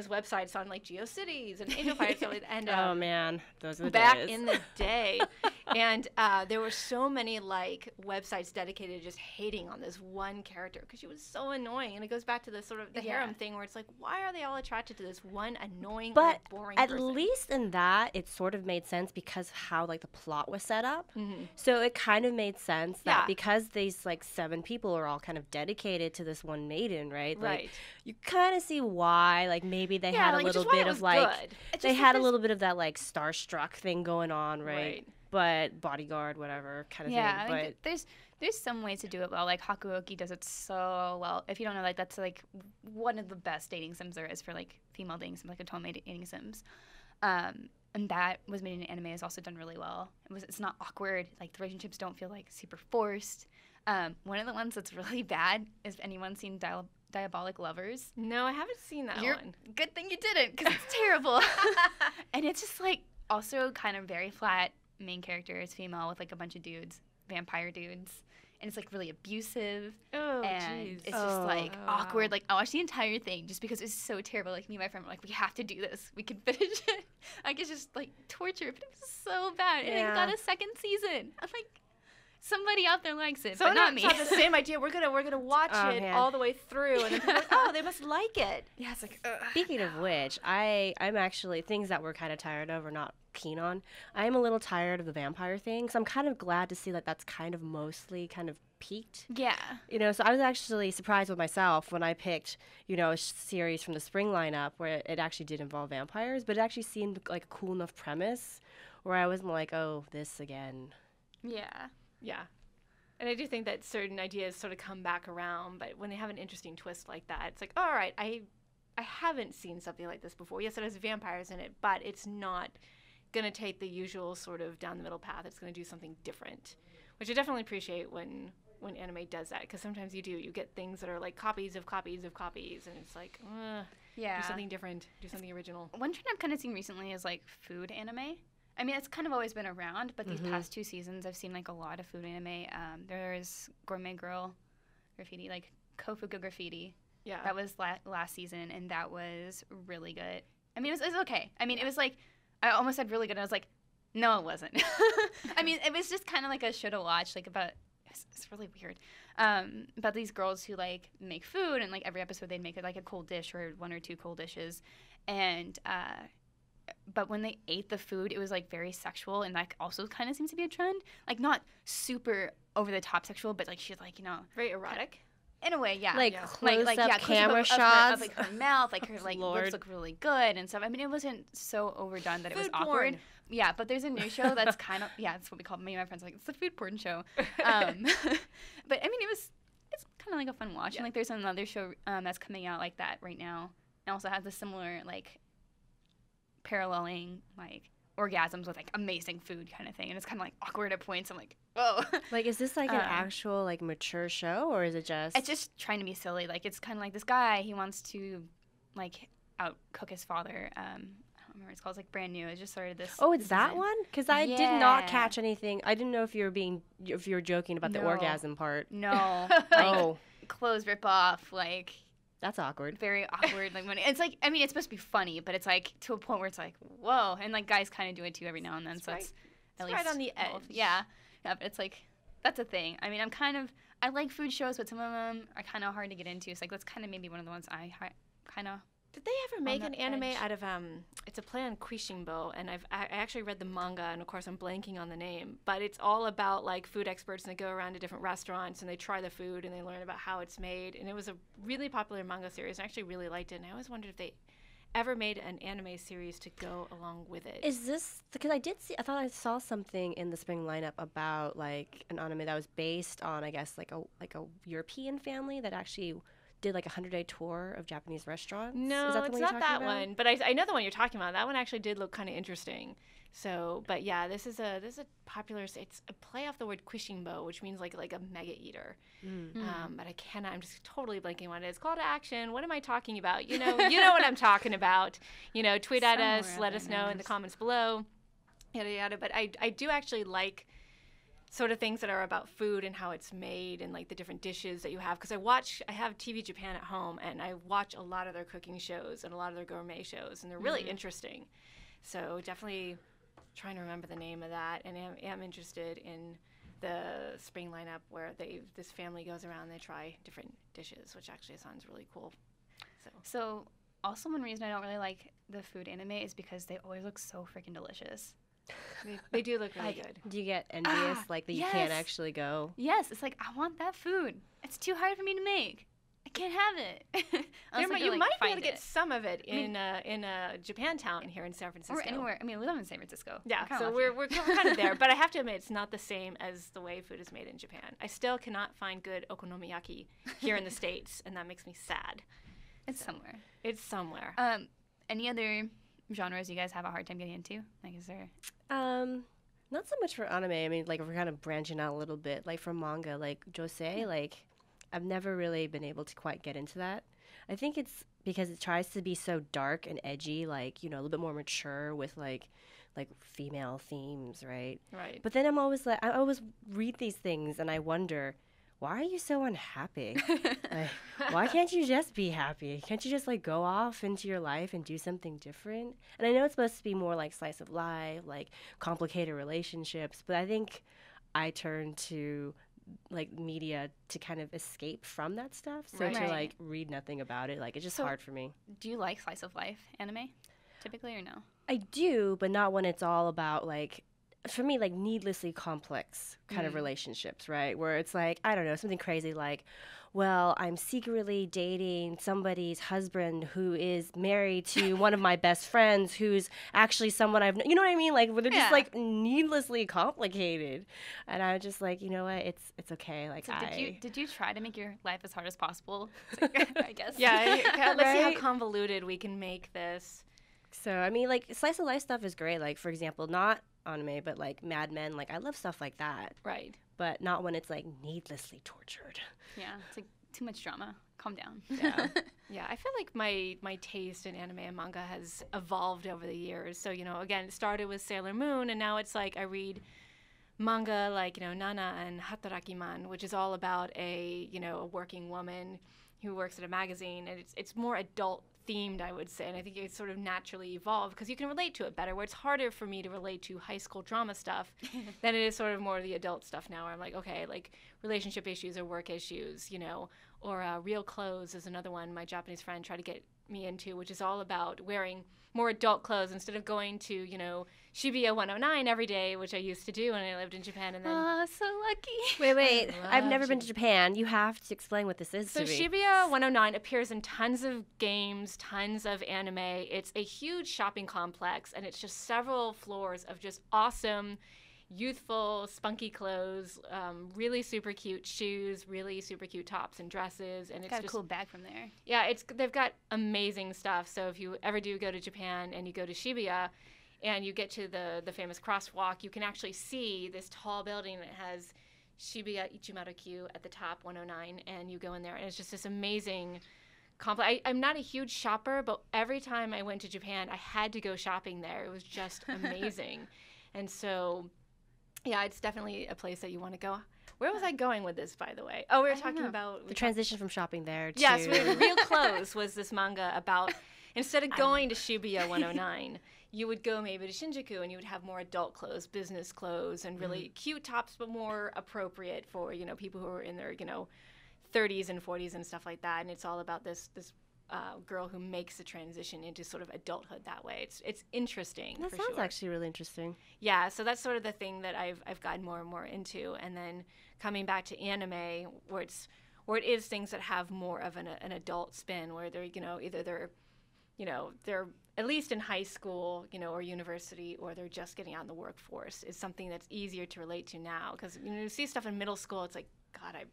Speaker 3: websites on like GeoCities and Angel Fire and
Speaker 2: oh man, those were the
Speaker 3: back
Speaker 2: days.
Speaker 3: in the day. And there were so many like websites dedicated to just hating on this one character because she was so annoying. And it goes back to the sort of the harem thing where it's like, why are they all attracted to this one annoying or boring person?
Speaker 2: But at least in that, it sort of made sense because how like the plot was set up. Mm-hmm. So it kind of made sense that because these like 7 people are all kind of dedicated to this one maiden, right? Like you kind of see why like maybe they had a little bit of like they had a little bit of that like starstruck thing going on, right? But bodyguard, whatever kind of thing.
Speaker 1: Yeah, I mean, there's some ways to do it well. Like Hakuoki does it so well. If you don't know, like that's like one of the best dating sims there is for like female dating sims, like a Otome dating sims. And that was made in anime is also done really well. It's not awkward. Like the relationships don't feel like super forced. One of the ones that's really bad is anyone seen Diabolic Lovers?
Speaker 3: No, I haven't seen that one.
Speaker 1: Good thing you didn't, because it's terrible. And it's just like also kind of very flat. Main character is female with like a bunch of dudes, vampire dudes, and it's like really abusive.
Speaker 3: Oh,
Speaker 1: and
Speaker 3: geez.
Speaker 1: It's just like awkward. Like I watched the entire thing just because it was so terrible. Like me and my friend were like, we have to do this. We can finish it. Like it's just like torture, but it was so bad. And it got a 2nd season. I'm like, somebody out there likes it, but not me.
Speaker 3: So it's the same idea. We're gonna watch it all the way through, and then people are like, oh, they must like it.
Speaker 1: Yeah, it's like.
Speaker 2: Speaking of which, I'm actually things that we're kind of tired of or not keen on. I'm a little tired of the vampire thing, so I'm kind of glad to see that that's kind of mostly kind of peaked.
Speaker 1: Yeah.
Speaker 2: So I was actually surprised with myself when I picked, a series from the spring lineup where it actually did involve vampires, but it actually seemed like a cool enough premise where I wasn't like, oh, this again.
Speaker 1: Yeah.
Speaker 3: Yeah. And I do think that certain ideas sort of come back around, but when they have an interesting twist like that, it's like, all right, I haven't seen something like this before. Yes, it has vampires in it, but it's not going to take the usual sort of down the middle path. It's going to do something different, which I definitely appreciate when when anime does that, because sometimes you get things that are like copies of copies of copies, and it's like, do something different, do something original.
Speaker 1: One trend I've kind of seen recently is like food anime. I mean, it's kind of always been around, but these past 2 seasons, I've seen like a lot of food anime. There's Gourmet Girl Graffiti, like Kofuga Graffiti.
Speaker 3: Yeah.
Speaker 1: That was last season, and that was really good. I mean, it was okay. I mean, it was like, I almost said really good, and I was like, no, it wasn't. I mean, it was just kind of like a show to watch, like about, it's really weird. About these girls who like make food, and like every episode they'd make like a cool dish or 1 or 2 cool dishes. And, but when they ate the food, it was like very sexual, and that also kind of seems to be a trend. Like not super over the top sexual, but like she's like, you know,
Speaker 3: very erotic.
Speaker 1: In a way, yeah.
Speaker 2: Like close up camera
Speaker 1: close-up
Speaker 2: shots
Speaker 1: of like her mouth, like her like lips look really good and stuff. I mean, it wasn't so overdone that it was awkward.
Speaker 3: Porn.
Speaker 1: Yeah, but there's a new show that's kind of that's what we call. Me and my friends are like, it's the food porn show. But I mean, it's kind of like a fun watch. And like there's another show that's coming out like that right now, and also has a similar like paralleling like orgasms with like amazing food kind of thing, and it's kind of like awkward at points. I'm like, whoa.
Speaker 2: Like, is this like an actual like mature show, or is it just?
Speaker 1: It's just trying to be silly. Like it's kind of like this guy. He wants to like out cook his father. I don't remember what it's called. It's like brand new. It just started this.
Speaker 2: Oh, it's that one? Because I did not catch anything. I didn't know if you were joking about the orgasm part.
Speaker 1: No. Like, clothes rip off. Like.
Speaker 2: That's awkward.
Speaker 1: Very awkward. Like when it's like, I mean, it's supposed to be funny, but it's like to a point where it's like, whoa. And like guys kind of do it too every now and then. So it's at least
Speaker 3: right on the edge.
Speaker 1: Yeah. Yeah, but it's like, that's a thing. I mean, I like food shows, but some of them are kind of hard to get into. It's like, that's kind of maybe one of the ones I kind of.
Speaker 3: Did they ever make an anime out of, it's a play on Kuishinbo, and I actually read the manga, and of course I'm blanking on the name, but it's all about like food experts, and they go around to different restaurants, and they try the food, and they learn about how it's made, and it was a really popular manga series, and I actually really liked it, and I always wondered if they ever made an anime series to go along with it.
Speaker 2: Is this, because I thought I saw something in the spring lineup about like an anime that was based on, I guess, like a European family that actually did like a 100-day tour of Japanese restaurants.
Speaker 3: No,
Speaker 2: is that the
Speaker 3: it's
Speaker 2: one
Speaker 3: not that one, but I know the one you're talking about. That one actually did look kind of interesting. So, but yeah, this is a popular. It's a play off the word Kuishinbo, which means like a mega eater. But I'm just totally blanking on it. It's called Action. What am I talking about? You know what I'm talking about. Tweet at us, let us know in the comments below. Yada yada. But I do actually like sort of things that are about food and how it's made and like the different dishes that you have, because I have TV Japan at home, and I watch a lot of their cooking shows and a lot of their gourmet shows, and they're really interesting. So definitely trying to remember the name of that, and am interested in the spring lineup where this family goes around and they try different dishes, which actually sounds really cool.
Speaker 1: So also one reason I don't really like the food anime is because they always look so freaking delicious.
Speaker 3: They do look really good.
Speaker 2: Do you get envious, like that you can't actually go?
Speaker 1: Yes, it's like, I want that food. It's too hard for me to make. I can't have it.
Speaker 3: You might be able to get some of it in Japantown here in San Francisco.
Speaker 1: Or anywhere. I mean, we live in San Francisco.
Speaker 3: Yeah, so we're kind of there. But I have to admit, it's not the same as the way food is made in Japan. I still cannot find good okonomiyaki here in the States, and that makes me sad.
Speaker 1: It's somewhere.
Speaker 3: It's somewhere.
Speaker 1: Any other genres you guys have a hard time getting into? Like, is there?
Speaker 2: Not so much for anime. I mean, like, we're kind of branching out a little bit. Like, for manga, like, josei, like, I've never really been able to quite get into that. I think it's because it tries to be so dark and edgy, like, a little bit more mature with, like female themes, right?
Speaker 3: Right.
Speaker 2: But then I always read these things, and I wonder, why are you so unhappy? Like, why can't you just be happy? Can't you just like go off into your life and do something different? And I know it's supposed to be more like slice of life, like complicated relationships, but I think I turn to like media to kind of escape from that stuff. So to like read nothing about it, like it's just hard for me.
Speaker 1: Do you like slice of life anime typically, or no?
Speaker 2: I do, but not when it's all about like, for me, like needlessly complex kind of relationships, right? Where it's like, I don't know, something crazy like, well, I'm secretly dating somebody's husband who is married to one of my best friends who's actually someone I've known. You know what I mean? Like, where they're just like needlessly complicated. And I'm just like, you know what? It's okay. Like,
Speaker 1: so did you try to make your life as hard as possible? I guess.
Speaker 3: Yeah. Let's see how convoluted we can make this.
Speaker 2: So, I mean, like, slice of life stuff is great. Like, for example, not anime, but like Mad Men, like I love stuff like that.
Speaker 3: Right.
Speaker 2: But not when it's like needlessly tortured.
Speaker 1: Yeah, it's like too much drama. Calm down.
Speaker 2: Yeah.
Speaker 3: Yeah, I feel like my taste in anime and manga has evolved over the years. So, again, it started with Sailor Moon, and now it's like I read manga like, Nana and Hatarakiman, which is all about a working woman who works at a magazine, and it's more adult themed, I would say, and I think it's sort of naturally evolved because you can relate to it better, where it's harder for me to relate to high school drama stuff than it is sort of more the adult stuff now, where I'm like, okay, like relationship issues or work issues, or Real Clothes is another one my Japanese friend tried to get me into, which is all about wearing more adult clothes instead of going to, Shibuya 109 every day, which I used to do when I lived in Japan. And then,
Speaker 1: so lucky.
Speaker 2: Wait. I've never been to Japan. You have to explain what this is
Speaker 3: so
Speaker 2: to me.
Speaker 3: Shibuya 109 appears in tons of games, tons of anime. It's a huge shopping complex, and it's just several floors of just awesome, youthful, spunky clothes, really super cute shoes, really super cute tops and dresses, and it's
Speaker 1: got a
Speaker 3: just
Speaker 1: cool bag from there.
Speaker 3: Yeah, they've got amazing stuff. So if you ever do go to Japan and you go to Shibuya and you get to the famous crosswalk, you can actually see this tall building that has Shibuya Ichimaru-Q at the top, 109, and you go in there, and it's just this amazing complex. I'm not a huge shopper, but every time I went to Japan, I had to go shopping there. It was just amazing. And so, yeah, it's definitely a place that you want to go. Where was I going with this, by the way? Oh, we were talking about
Speaker 2: the transition from shopping there to...
Speaker 3: Yes, Real Clothes was this manga about, instead of going to Shibuya 109, you would go maybe to Shinjuku and you would have more adult clothes, business clothes, and really cute tops, but more appropriate for, people who are in their, 30s and 40s and stuff like that. And it's all about this girl who makes the transition into sort of adulthood that way. It's interesting.
Speaker 2: That sounds actually really interesting.
Speaker 3: Yeah, so that's sort of the thing that I've gotten more and more into. And then coming back to anime, where it is things that have more of an adult spin, where they're either they're at least in high school, or university, or they're just getting out in the workforce, is something that's easier to relate to now. Because you see stuff in middle school, it's like, God, I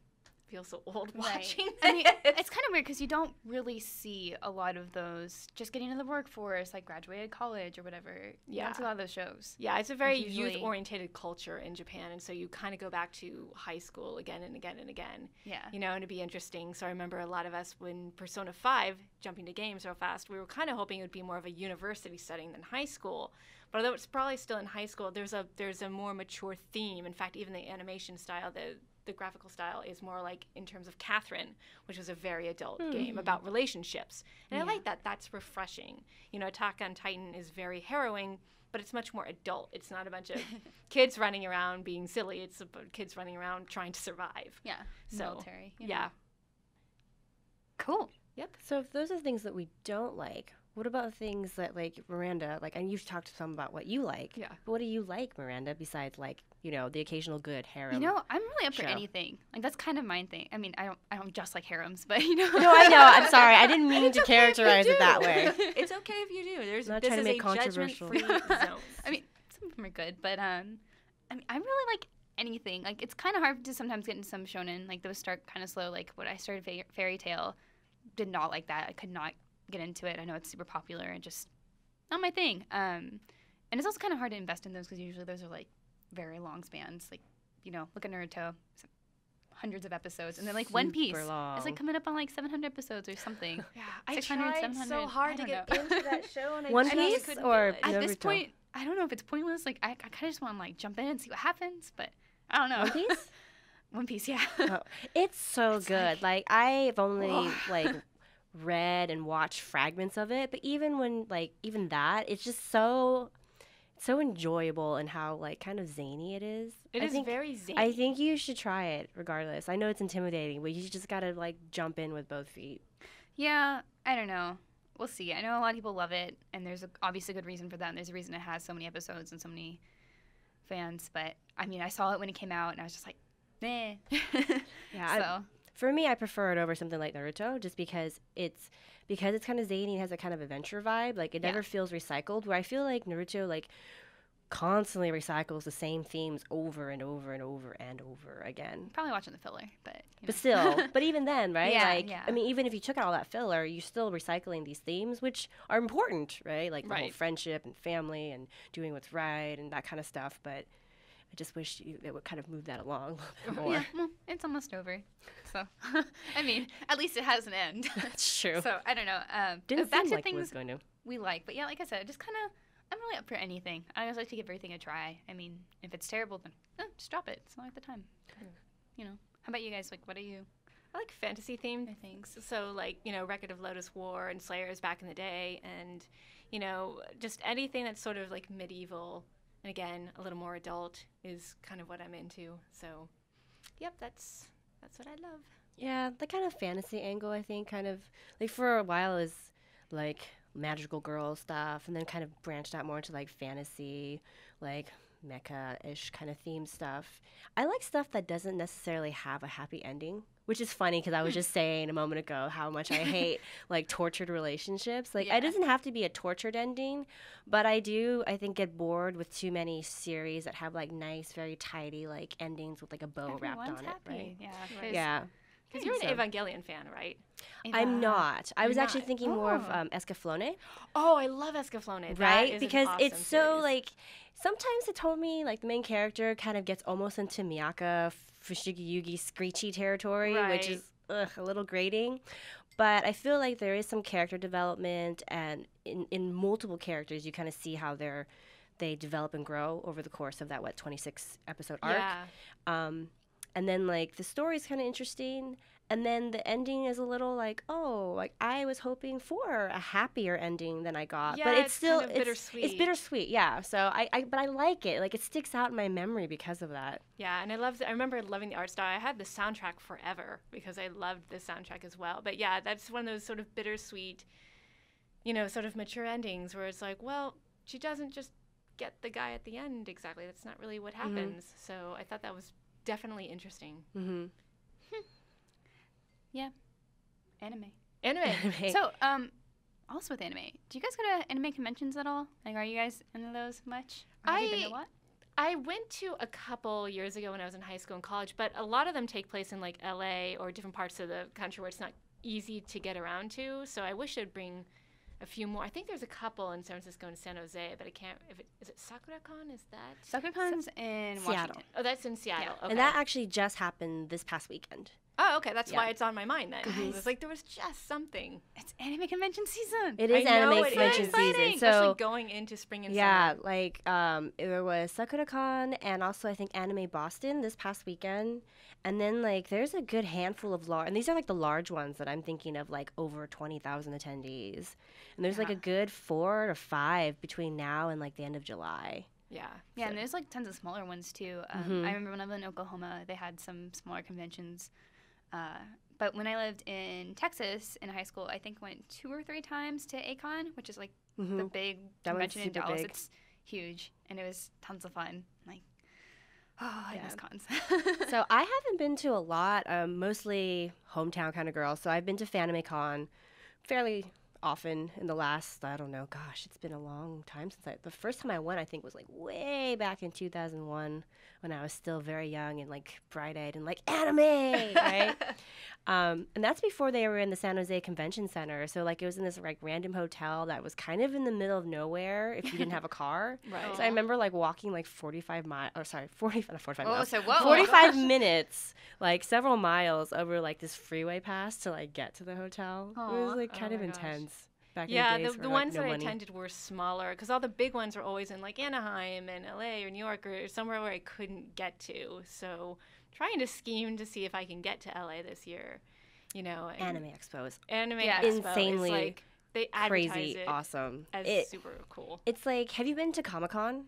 Speaker 3: feel so old watching this.
Speaker 1: I mean, it's kind of weird because you don't really see a lot of those just getting into the workforce, like graduated college or whatever. You don't see a lot of those shows.
Speaker 3: Yeah, it's a very youth-oriented culture in Japan, and so you kind of go back to high school again and again and again.
Speaker 1: Yeah.
Speaker 3: And it'd be interesting. So I remember a lot of us, when Persona 5, jumping to games so fast, we were kind of hoping it would be more of a university setting than high school. But although it's probably still in high school, there's a more mature theme. In fact, even the animation style, the graphical style is more like in terms of Catherine, which was a very adult game about relationships. And I like that. That's refreshing. Attack on Titan is very harrowing, but it's much more adult. It's not a bunch of kids running around being silly. It's about kids running around trying to survive.
Speaker 1: Yeah.
Speaker 3: So,
Speaker 1: military.
Speaker 3: Yeah.
Speaker 1: Cool.
Speaker 3: Yep.
Speaker 2: So if those are things that we don't like, what about things that, like, Miranda, like, and you've talked to some about what you like.
Speaker 3: Yeah.
Speaker 2: But what do you like, Miranda, besides, like, the occasional good harem?
Speaker 1: I'm really up for anything. Like, that's kind of my thing. I mean, I don't just like harems, but,
Speaker 2: No, I know. I'm sorry. I didn't mean to characterize it that way.
Speaker 3: It's okay if you do. This
Speaker 2: trying to
Speaker 3: is
Speaker 2: make
Speaker 3: a judgment-free zone.
Speaker 1: I mean, some of them are good, but, I really like anything. Like, it's kind of hard to sometimes get into some shonen. Like, those start kind of slow. Like, when I started Fairy Tail, did not like that. I could not get into it. I know it's super popular and just not my thing. And it's also kind of hard to invest in those because usually those are like very long spans. Like, look at Naruto, hundreds of episodes, and then like One Piece
Speaker 2: long.
Speaker 1: is like coming up on like 700 episodes or something.
Speaker 3: Yeah, I
Speaker 1: 600,
Speaker 3: tried
Speaker 1: 700,
Speaker 3: so hard to get into that show, and
Speaker 2: One
Speaker 3: I
Speaker 2: Piece
Speaker 3: just couldn't
Speaker 2: or
Speaker 3: do it.
Speaker 1: At this
Speaker 2: Naruto?
Speaker 1: point, I don't know if it's pointless. Like, I kind of just want to like jump in and see what happens, but I don't know.
Speaker 2: One Piece?
Speaker 1: One Piece, yeah.
Speaker 2: Oh, it's so good. Like I've only like read and watched fragments of it, but even that, it's just so enjoyable and how like kind of zany it is.
Speaker 3: It is very zany.
Speaker 2: I think you should try it regardless. I know it's intimidating, but you just gotta like jump in with both feet.
Speaker 1: Yeah, I don't know. We'll see. I know a lot of people love it, and there's obviously a good reason for that, and there's a reason it has so many episodes and so many fans, but I mean, I saw it when it came out, and I was just like, meh.
Speaker 2: Yeah,
Speaker 1: so.
Speaker 2: For me, I prefer it over something like Naruto, just because it's kind of zany and has a kind of adventure vibe. Like it never feels recycled. Where I feel like Naruto, like constantly recycles the same themes over and over and over and over again.
Speaker 1: Probably watching the filler, but
Speaker 2: But still, but even then, right?
Speaker 1: Yeah,
Speaker 2: like,
Speaker 1: yeah.
Speaker 2: I mean, even if you took out all that filler, you're still recycling these themes, which are important, right? Like the whole friendship and family and doing what's right and that kind of stuff. But I just wish they would kind of move that along a little more.
Speaker 1: Yeah, well, it's almost over. So, I mean, at least it has an end.
Speaker 2: That's true.
Speaker 1: So, I don't know.
Speaker 2: Didn't
Speaker 1: back
Speaker 2: seem
Speaker 1: to
Speaker 2: like it
Speaker 1: things
Speaker 2: was going to.
Speaker 1: we like. But yeah, like I said, just kind of, I'm really up for anything. I always like to give everything a try. I mean, if it's terrible, then just drop it. It's not like the time. You know. How about you guys? Like, what are you?
Speaker 3: I like fantasy themed
Speaker 1: things.
Speaker 3: So, like, you know, Record of Lotus War and Slayers back in the day, and, you know, just anything that's sort of like medieval and, again, a little more adult is kind of what I'm into. So, yep, that's what I love.
Speaker 2: Yeah, the kind of fantasy angle, I think, kind of, like, for a while is, like, magical girl stuff, and then kind of branched out more into, like, fantasy, like, mecha-ish kind of theme stuff. I like stuff that doesn't necessarily have a happy ending, which is funny because I was just saying a moment ago how much I hate like tortured relationships. Like it doesn't have to be a tortured ending, but I think get bored with too many series that have like nice, very tidy like endings with like a bow wrapped on it, right? Yeah.
Speaker 3: Because you're an Evangelion fan, right?
Speaker 2: I'm not. I was actually thinking more of Escaflowne.
Speaker 3: Oh, I love Escaflowne.
Speaker 2: Right? Because
Speaker 3: awesome
Speaker 2: it's so,
Speaker 3: series.
Speaker 2: like, sometimes it told me, like, the main character kind of gets almost into Miyaka Fushigi Screechy territory, which is a little grating. But I feel like there is some character development, and in multiple characters, you kind of see how they develop and grow over the course of that, 26 episode arc.
Speaker 3: Yeah.
Speaker 2: And then, like, the story is kind of interesting. And then the ending is a little like, oh, like, I was hoping for a happier ending than I got.
Speaker 3: Yeah,
Speaker 2: but it's still
Speaker 3: kind of bittersweet.
Speaker 2: It's bittersweet, yeah. So but I like it. Like, it sticks out in my memory because of that.
Speaker 3: Yeah, and I remember loving the art style. I had the soundtrack forever because I loved the soundtrack as well. But yeah, that's one of those sort of bittersweet, you know, sort of mature endings where it's like, well, she doesn't just get the guy at the end exactly. That's not really what happens. So I thought that was definitely interesting.
Speaker 1: Yeah. Anime.
Speaker 3: So,
Speaker 1: also with anime, do you guys go to anime conventions at all? Like, are you guys into those much? Or have you been to a lot?
Speaker 3: I went to a couple years ago when I was in high school and college, but a lot of them take place in like LA or different parts of the country where it's not easy to get around to. So I wish I'd bring a few more. I think there's a couple in San Francisco and San Jose, but I can't. Is it SakuraCon? Is that
Speaker 1: SakuraCon's in
Speaker 2: Seattle.
Speaker 1: Washington.
Speaker 3: Oh, that's in Seattle.
Speaker 1: Yeah.
Speaker 3: Okay.
Speaker 2: And that actually just happened this past weekend.
Speaker 3: Oh, okay. That's why it's on my mind then.
Speaker 1: Guys.
Speaker 3: It was like there was just something.
Speaker 1: It's anime convention season.
Speaker 2: It is anime convention season.
Speaker 3: Especially
Speaker 2: So
Speaker 3: going into spring and
Speaker 2: yeah,
Speaker 3: summer.
Speaker 2: like there was SakuraCon and also I think Anime Boston this past weekend. And then like there's a good handful of large, and these are like the large ones that I'm thinking of, like over 20,000 attendees. And there's like a good 4 or 5 between now and like the end of July.
Speaker 3: Yeah.
Speaker 1: Yeah, and there's like tons of smaller ones too. I remember when I lived in Oklahoma, they had some smaller conventions. But when I lived in Texas in high school, I think I went 2 or 3 times to A-Kon, which is like the big
Speaker 2: That one's
Speaker 1: convention in
Speaker 2: super
Speaker 1: Dallas.
Speaker 2: big.
Speaker 1: It's huge, and it was tons of fun. Like, I miss cons.
Speaker 2: So I haven't been to a lot, mostly hometown kind of girl. So I've been to FanimeCon fairly often in the last, I don't know, gosh, it's been a long time since the first time I went, I think was like way back in 2001 when I was still very young and like bright-eyed and like anime, right? And that's before they were in the San Jose Convention Center. So like it was in this like random hotel that was kind of in the middle of nowhere if you didn't have a car.
Speaker 3: Right.
Speaker 2: So I remember like walking like 45 miles, or sorry, 45 miles.
Speaker 1: So whoa.
Speaker 2: 45 minutes, like several miles over like this freeway pass to like get to the hotel. It was like kind of
Speaker 3: my gosh.
Speaker 2: intense. Back
Speaker 3: Yeah,
Speaker 2: in the days
Speaker 3: the
Speaker 2: where,
Speaker 3: ones
Speaker 2: like,
Speaker 3: that
Speaker 2: no
Speaker 3: I
Speaker 2: money.
Speaker 3: attended were smaller because all the big ones were always in like Anaheim and LA or New York or somewhere where I couldn't get to. So trying to scheme to see if I can get to LA this year, you know.
Speaker 2: Anime expos.
Speaker 3: Anime
Speaker 1: Yeah.
Speaker 3: Expo
Speaker 2: Insanely
Speaker 3: is like they advertise
Speaker 2: crazy,
Speaker 3: it
Speaker 2: awesome.
Speaker 3: as super cool.
Speaker 2: It's like, have you been to Comic-Con?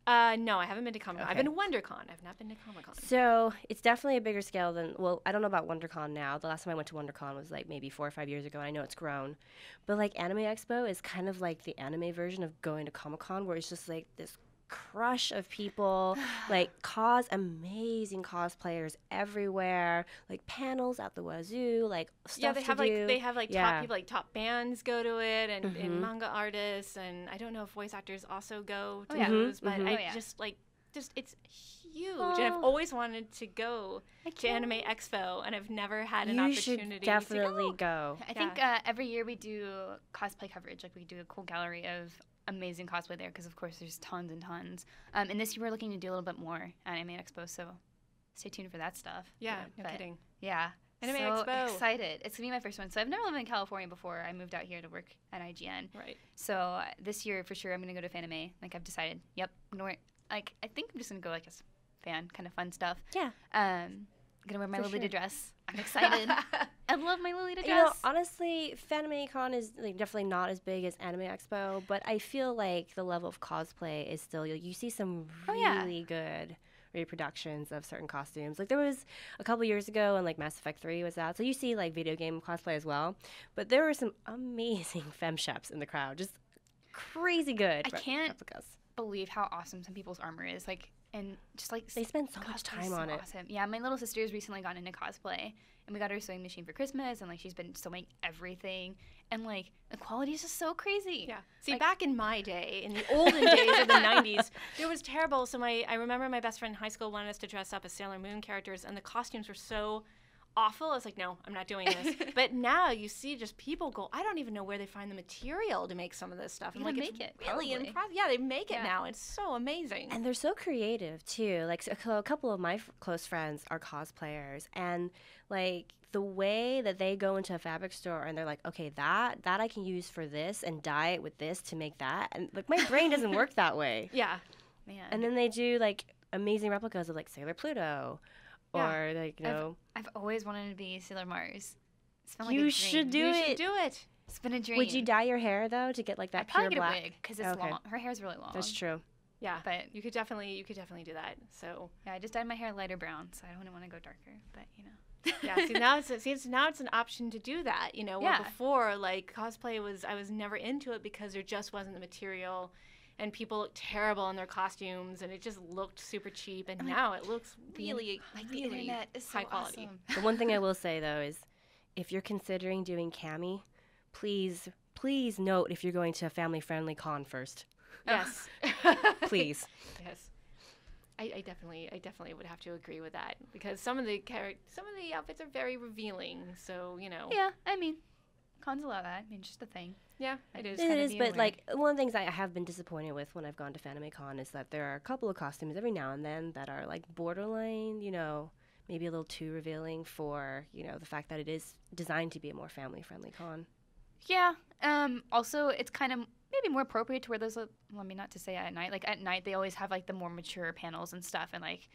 Speaker 3: No, I haven't been to Comic-Con.
Speaker 2: Okay.
Speaker 3: I've been to WonderCon. I've not been to Comic-Con.
Speaker 2: So it's definitely a bigger scale than, well, I don't know about WonderCon now. The last time I went to WonderCon was like maybe 4 or 5 years ago, and I know it's grown. But like Anime Expo is kind of like the anime version of going to Comic-Con, where it's just like this crush of people, like amazing cosplayers everywhere, like panels at the wazoo, like stuff
Speaker 3: they have top people, like top bands go to it, and manga artists, and I don't know if voice actors also go to those, but just it's huge, and I've always wanted to go to Anime Expo, and I've never had an opportunity.
Speaker 2: You should definitely go.
Speaker 1: I think every year we do cosplay coverage, like we do a cool gallery of amazing cosplay there, because of course there's tons and tons. And this year we're looking to do a little bit more at Anime Expo, so stay tuned for that stuff.
Speaker 3: Yeah, no kidding.
Speaker 1: Yeah.
Speaker 3: Anime
Speaker 1: so
Speaker 3: Expo.
Speaker 1: Excited. It's going to be my first one. So I've never lived in California before. I moved out here to work at IGN.
Speaker 3: Right.
Speaker 1: So this year for sure I'm going to go to Fanime. Like I've decided. Yep. I'm gonna wear, like I think I'm just going to go like as fan, kind of fun stuff.
Speaker 2: Yeah.
Speaker 1: I'm going to wear my Lolita dress. I'm excited. I love my Lolita dress.
Speaker 2: You know, honestly, FanimeCon is definitely not as big as Anime Expo, but I feel like the level of cosplay is still, you see some really good reproductions of certain costumes. Like there was a couple years ago when like Mass Effect 3 was out, so you see like video game cosplay as well, but there were some amazing femsheps in the crowd, just crazy good.
Speaker 1: I can't believe how awesome some people's armor is, like, and just like
Speaker 2: they spend so much time on it.
Speaker 1: Awesome. Yeah, my little sister's recently gotten into cosplay, and we got her a sewing machine for Christmas, and like she's been sewing everything, and like the quality is just so crazy.
Speaker 3: Yeah. See, like, back in my day, in the olden days of the 90s, it was terrible. So I remember my best friend in high school wanted us to dress up as Sailor Moon characters, and the costumes were so awful. I was like, no, I'm not doing this. But now you see just people go, I don't even know where they find the material to make some of this stuff.
Speaker 1: I'm
Speaker 3: like,
Speaker 1: make it.
Speaker 3: Really impressive. Yeah, they make it now. It's so amazing.
Speaker 2: And they're so creative too. Like a couple of my close friends are cosplayers, and like the way that they go into a fabric store and they're like, okay, that I can use for this and dye it with this to make that. And like my brain doesn't work that way.
Speaker 3: Yeah.
Speaker 1: Man.
Speaker 2: And then they do like amazing replicas of like Sailor Pluto. Or like, you know,
Speaker 1: I've always wanted to be Sailor Mars. It's been like
Speaker 2: you
Speaker 1: a dream.
Speaker 2: should do
Speaker 3: You
Speaker 2: it.
Speaker 3: should do it.
Speaker 1: It's been a dream.
Speaker 2: Would you dye your hair though to get like that pure
Speaker 1: I'd
Speaker 2: black?
Speaker 1: get a wig because it's long. Her hair's really long.
Speaker 2: That's true.
Speaker 3: Yeah,
Speaker 1: but
Speaker 3: you could definitely do that. So
Speaker 1: yeah, I just dyed my hair lighter brown, so I don't want to go darker. But you know.
Speaker 3: Yeah. Now it's an option to do that. You know, where before like cosplay I was never into it because there just wasn't the material. And people look terrible in their costumes, and it just looked super cheap. And now it looks really,
Speaker 1: like the internet is so
Speaker 3: high quality.
Speaker 1: Awesome.
Speaker 2: The one thing I will say though is, if you're considering doing cami, please note if you're going to a family-friendly con first.
Speaker 3: Yes,
Speaker 2: please.
Speaker 3: Yes, I definitely would have to agree with that, because some of the outfits are very revealing. So you know.
Speaker 1: Yeah, I mean, cons allow that. I mean, just a thing.
Speaker 3: Yeah, it is.
Speaker 2: It is, but like one of the things I have been disappointed with when I've gone to FanimeCon is that there are a couple of costumes every now and then that are like borderline, you know, maybe a little too revealing for, you know, the fact that it is designed to be a more family-friendly con.
Speaker 1: Yeah. Also, it's kind of maybe more appropriate to wear those. Well, I mean, not to say at night. Like at night, they always have like the more mature panels and stuff, and like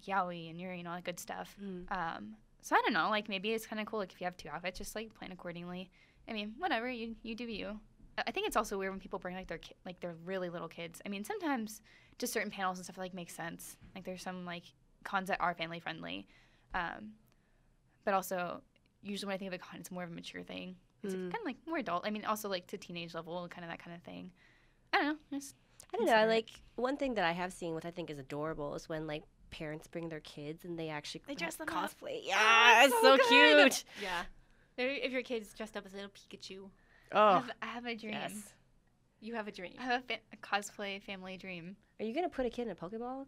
Speaker 1: yaoi and yuri and all that good stuff. So I don't know. Like maybe it's kind of cool. Like if you have two outfits, just like plan accordingly. I mean, whatever, you do you. I think it's also weird when people bring like their really little kids. I mean, sometimes just certain panels and stuff like make sense. Like there's some like cons that are family friendly, but also usually when I think of a con, it's more of a mature thing. It's kind of like more adult. I mean, also like to teenage level, kind of that kind of thing. I don't know.
Speaker 2: I don't know. I like one thing that I have seen, which I think is adorable, is when like parents bring their kids and they actually
Speaker 1: dress them
Speaker 2: cosplay.
Speaker 1: up.
Speaker 2: Yeah, it's so cute.
Speaker 3: Yeah. If your kid's dressed up as a little Pikachu.
Speaker 2: Oh.
Speaker 1: I have a dream.
Speaker 3: Yes. You have a dream.
Speaker 1: I have a cosplay family dream.
Speaker 2: Are you going to put a kid in a Pokeball?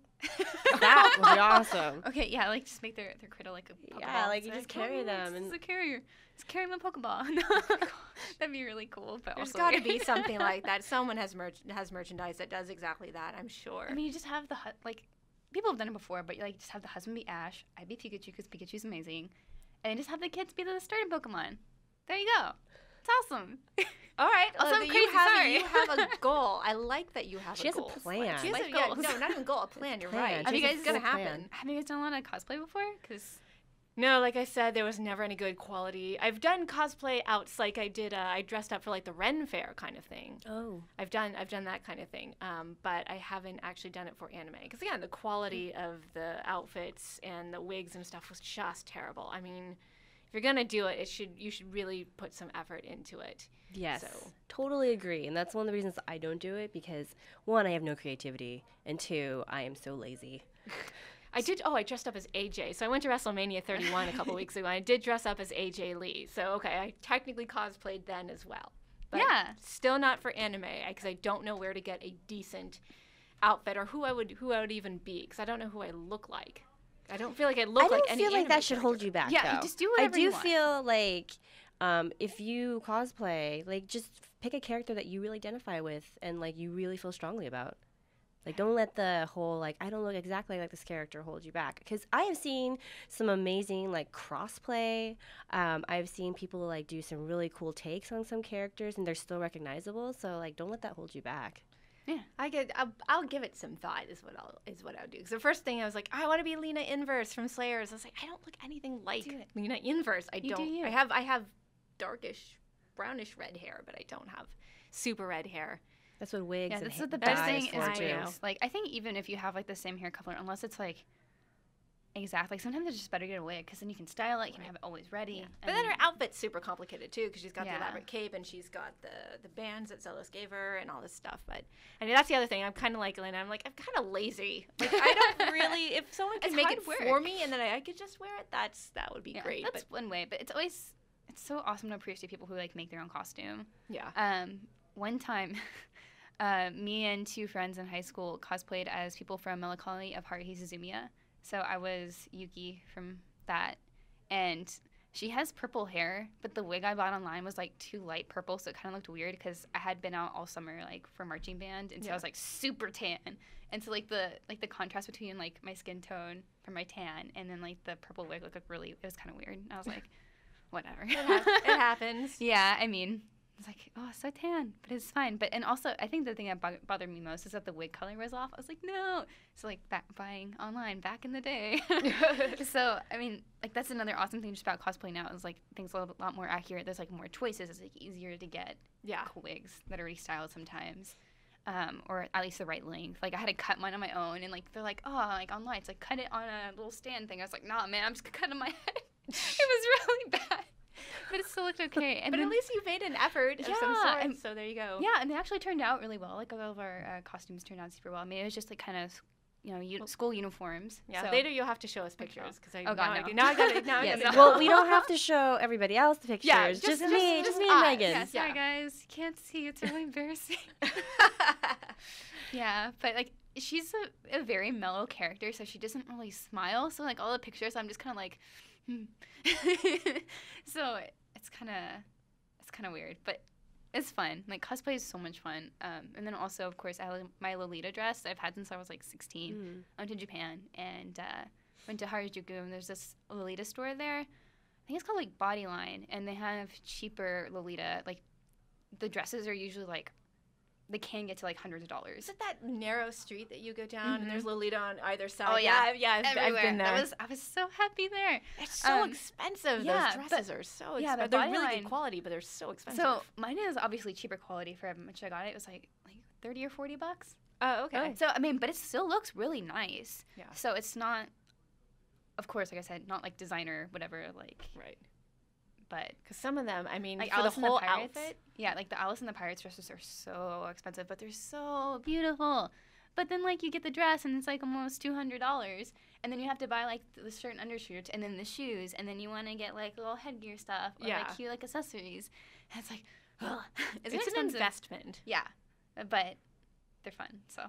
Speaker 2: That would be awesome.
Speaker 1: Okay, yeah, like just make their critter like a Pokeball.
Speaker 2: Yeah, like you just carry them.
Speaker 1: It's a carrier. Just carry my Pokeball. That'd be really cool. But
Speaker 3: there's got to be something like that. Someone has merchandise that does exactly that, I'm sure.
Speaker 1: I mean, you just have the, like, people have done it before, but you like just have the husband be Ash. I'd be Pikachu because Pikachu's amazing. And then just have the kids be the starting Pokemon. There you go. It's awesome.
Speaker 3: All right.
Speaker 1: Also, I'm crazy,
Speaker 3: you have a goal. I like that you have a goal.
Speaker 2: She has a plan.
Speaker 3: She has no, not even goal, a plan. You're right.
Speaker 1: Have you guys
Speaker 3: gonna happen?
Speaker 1: Have you guys done a lot of cosplay before? Because
Speaker 3: no, like I said, there was never any good quality. I've done cosplay outs, like I did. I dressed up for like the Ren Fair kind of thing.
Speaker 2: Oh.
Speaker 3: I've done that kind of thing. But I haven't actually done it for anime because again, the quality of the outfits and the wigs and stuff was just terrible. I mean, you're gonna do it, you should really put some effort into it.
Speaker 2: Yes,
Speaker 3: So.
Speaker 2: totally agree. And that's one of the reasons I don't do it, because one, I have no creativity, and two, I am so lazy.
Speaker 3: I dressed up as AJ. So I went to WrestleMania 31 a couple weeks ago. And I did dress up as AJ Lee. So, okay, I technically cosplayed then as well. But still not for anime, because I don't know where to get a decent outfit or who I would even be, because I don't know who I look like. I don't feel like I look like any
Speaker 2: I don't feel like that should
Speaker 3: character.
Speaker 2: hold you back,
Speaker 1: Yeah,
Speaker 2: though.
Speaker 1: just do whatever you want.
Speaker 2: I do feel like if you cosplay, like, just pick a character that you really identify with and, like, you really feel strongly about. Like, don't let the whole, like, I don't look exactly like this character hold you back. Because I have seen some amazing, like, crossplay. I've seen people, like, do some really cool takes on some characters, and they're still recognizable. So, like, don't let that hold you back.
Speaker 3: Yeah, I'll give it some thought. Is what I'll do. Because the first thing I was like, I want to be Lena Inverse from Slayers. I was like, I don't look anything like Lena Inverse. I don't.
Speaker 1: You.
Speaker 3: I have darkish, brownish red hair, but I don't have super red hair.
Speaker 2: That's what wigs.
Speaker 1: Yeah,
Speaker 2: and
Speaker 1: that's what the best thing is.
Speaker 2: too.
Speaker 1: Like, I think even if you have like the same hair color, unless it's like exactly, sometimes it's just better to get a wig, because then you can style it, you can have it always ready.
Speaker 3: Yeah. But then her outfit's super complicated too, because she's got the elaborate cape and she's got the bands that Zelos gave her and all this stuff. But I mean, that's the other thing. I'm kind of like Alaina. I'm kind of lazy. Like, I don't really. If someone could make it for me and then I could just wear it, that would be great.
Speaker 1: That's one way. But it's so awesome to appreciate people who like make their own costume.
Speaker 3: Yeah.
Speaker 1: One time. Me and two friends in high school cosplayed as people from Melancholy of Haruhi Suzumiya. So I was Yuki from that. And she has purple hair, but the wig I bought online was like too light purple, so it kind of looked weird, because I had been out all summer like for marching band, and so I was like super tan. And so like the contrast between like my skin tone from my tan and then like the purple wig looked like it was kind of weird. And I was like, whatever.
Speaker 3: It happens.
Speaker 1: Yeah, I mean, it's like, oh, so tan, but it's fine. But, and also, I think the thing that bothered me most is that the wig color was off. I was like, no. So, like, buying online back in the day. So, I mean, like, that's another awesome thing just about cosplay now is, like, things are a lot more accurate. There's, like, more choices. It's, like, easier to get cool wigs that are already styled sometimes. Or at least the right length. Like, I had to cut mine on my own, and, like, they're like, oh, like, online, it's like, cut it on a little stand thing. I was like, nah, man, I'm just cutting my head. It was really bad. But it still looked okay. And
Speaker 3: but at least you made an effort of some sort, so there you go.
Speaker 1: Yeah, and they actually turned out really well. Like, all of our costumes turned out super well. I mean, it was just, like, kind of, school uniforms.
Speaker 3: Yeah,
Speaker 1: so.
Speaker 3: later you'll have to show us pictures. Cause
Speaker 1: now I
Speaker 3: got it.
Speaker 2: Well, we don't have to show everybody else the pictures.
Speaker 3: Yeah,
Speaker 2: just me and Megan.
Speaker 1: Yeah, sorry, guys. You can't see. It's really embarrassing. Yeah, but, like, she's a very mellow character, so she doesn't really smile. So, like, all the pictures, I'm just kind of like, So it's kind of weird, but it's fun. Like, cosplay is so much fun. And then also, of course, I have my Lolita dress that I've had since I was like 16. I went to Japan and went to Harajuku, and there's this Lolita store there. I think it's called like Bodyline, and they have cheaper Lolita. Like, the dresses are usually like, they can get to like hundreds of dollars.
Speaker 3: Is it that narrow street that you go down and there's Lolita on either side?
Speaker 1: Oh yeah,
Speaker 3: I've been there.
Speaker 1: I was so happy there.
Speaker 3: It's so expensive. Those dresses are so expensive. Yeah, they're really good quality, but they're so expensive.
Speaker 1: So mine is obviously cheaper quality for how much I got it. It was like $30 or $40.
Speaker 3: Oh, okay.
Speaker 1: So I mean, but it still looks really nice.
Speaker 3: Yeah.
Speaker 1: So it's not, of course, like I said, not like designer whatever, like.
Speaker 3: Right.
Speaker 1: But
Speaker 3: because some of them, I mean,
Speaker 1: like
Speaker 3: for
Speaker 1: Alice
Speaker 3: the whole
Speaker 1: and the Pirates,
Speaker 3: outfit.
Speaker 1: Yeah, like the Alice and the Pirates dresses are so expensive, but they're so beautiful. But then, like, you get the dress, and it's, like, almost $200. And then you have to buy, like, the shirt and undershirt, and then the shoes. And then you want to get, like, little headgear stuff. Or, like, cute, like, accessories. And it's like, ugh. It's
Speaker 3: an investment.
Speaker 1: Yeah. But they're fun, so.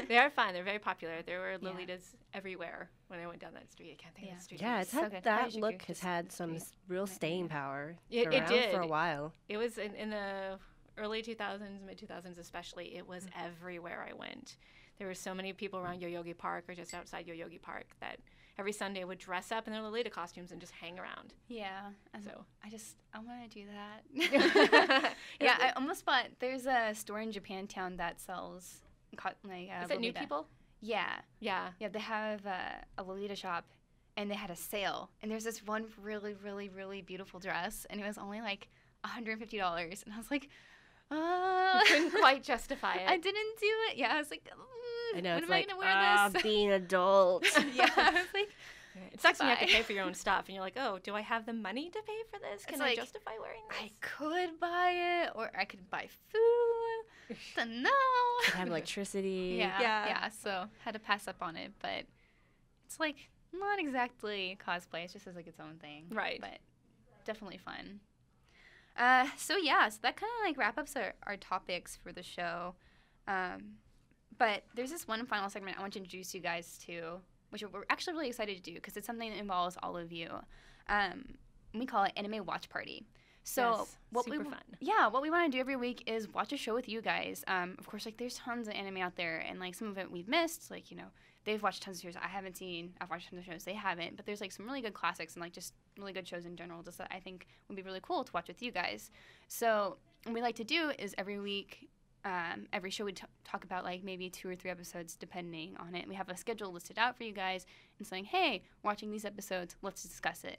Speaker 3: They are fun. They're very popular. There were Lolitas everywhere when I went down that street. I can't think of the street.
Speaker 2: Yeah, it's had, that look has had some real staying power around
Speaker 3: did
Speaker 2: for a while.
Speaker 3: It was in the early 2000s, mid-2000s especially. It was everywhere I went. There were so many people around Yoyogi Park or just outside Yoyogi Park that every Sunday would dress up in their Lolita costumes and just hang around.
Speaker 1: Yeah.
Speaker 3: So
Speaker 1: I want to do that. Yeah, I almost bought, there's a store in Japantown that sells, like,
Speaker 3: is it New People?
Speaker 1: Yeah.
Speaker 3: Yeah.
Speaker 1: Yeah, they have a Lolita shop, and they had a sale. And there's this one really, really, really beautiful dress, and it was only like $150. And I was like,
Speaker 3: you couldn't quite justify it.
Speaker 1: I didn't do it. Yeah, I was like,
Speaker 2: I know,
Speaker 1: when
Speaker 2: it's
Speaker 1: am I
Speaker 2: like,
Speaker 1: going to wear this?
Speaker 2: being adult.
Speaker 1: Yeah, I was like,
Speaker 3: It sucks when you have to pay for your own stuff, and you're like, oh, do I have the money to pay for this? Can I justify wearing this?
Speaker 1: I could buy it, or I could buy food. Don't know.
Speaker 2: Could have electricity.
Speaker 1: Yeah. So had to pass up on it, but it's like not exactly cosplay. It's just as like its own thing.
Speaker 3: Right.
Speaker 1: But definitely fun. So that kind of like wrap ups our topics for the show. But there's this one final segment I want to introduce you guys to, which we're actually really excited to do because it's something that involves all of you. We call it Anime Watch Party. So
Speaker 3: super fun.
Speaker 1: Yeah, what we want to do every week is watch a show with you guys. Of course, like there's tons of anime out there, and like some of it we've missed. Like they've watched tons of shows I haven't seen. I've watched tons of shows they haven't. But there's like some really good classics and like just really good shows in general. Just that I think would be really cool to watch with you guys. So what we like to do is every week. Every show we talk about like maybe 2 or 3 episodes depending on it. We have a schedule listed out for you guys and saying, hey, watching these episodes, let's discuss it.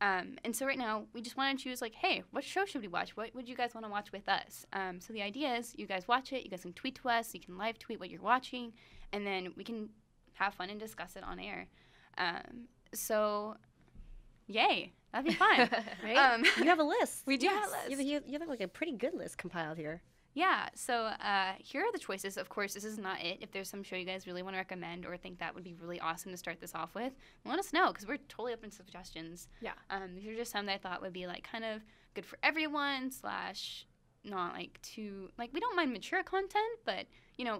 Speaker 1: And so right now we just want to choose like, hey, what show should we watch? What would you guys want to watch with us? So the idea is you guys watch it, you guys can tweet to us, you can live tweet what you're watching, and then we can have fun and discuss it on air. So yay, that'd be fun.
Speaker 2: Right? You have a list.
Speaker 3: We do have a list.
Speaker 2: You have like a pretty good list compiled here.
Speaker 1: Yeah, so here are the choices. Of course, this is not it. If there's some show you guys really want to recommend or think that would be really awesome to start this off with, let us know because we're totally open to suggestions.
Speaker 3: Yeah.
Speaker 1: These are just some that I thought would be like kind of good for everyone / not like too like we don't mind mature content, but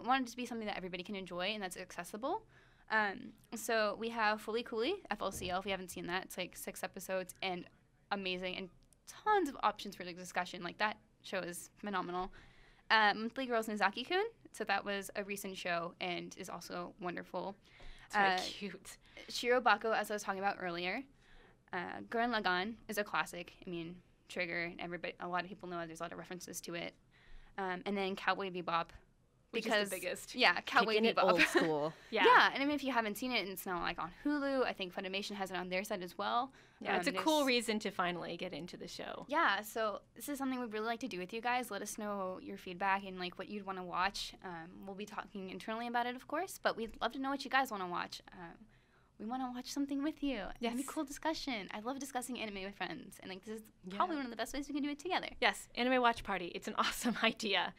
Speaker 1: want it to be something that everybody can enjoy and that's accessible. So we have Fully Cooley FLCL. If you haven't seen that, it's like 6 episodes and amazing and tons of options for the discussion. Like that show is phenomenal. Monthly Girls Nozaki-kun. So that was a recent show and is also wonderful.
Speaker 3: It's very cute.
Speaker 1: Shirobako, as I was talking about earlier. Gurren Lagann is a classic. I mean, Trigger, a lot of people know it. There's a lot of references to it. And then Cowboy Bebop.
Speaker 3: Which is the biggest.
Speaker 1: Yeah, Cowboy
Speaker 2: Kicking
Speaker 1: Bebop.
Speaker 2: It old school.
Speaker 1: Yeah, and I mean, if you haven't seen it and it's now like on Hulu, I think Funimation has it on their side as well.
Speaker 3: Yeah, it's a cool reason to finally get into the show.
Speaker 1: Yeah, so this is something we'd really like to do with you guys. Let us know your feedback and like what you'd want to watch. We'll be talking internally about it, of course, but we'd love to know what you guys want to watch. We want to watch something with you.
Speaker 3: Yes.
Speaker 1: It'd be a cool discussion. I love discussing anime with friends, and like this is probably one of the best ways we can do it together.
Speaker 3: Yes, Anime Watch Party. It's an awesome idea.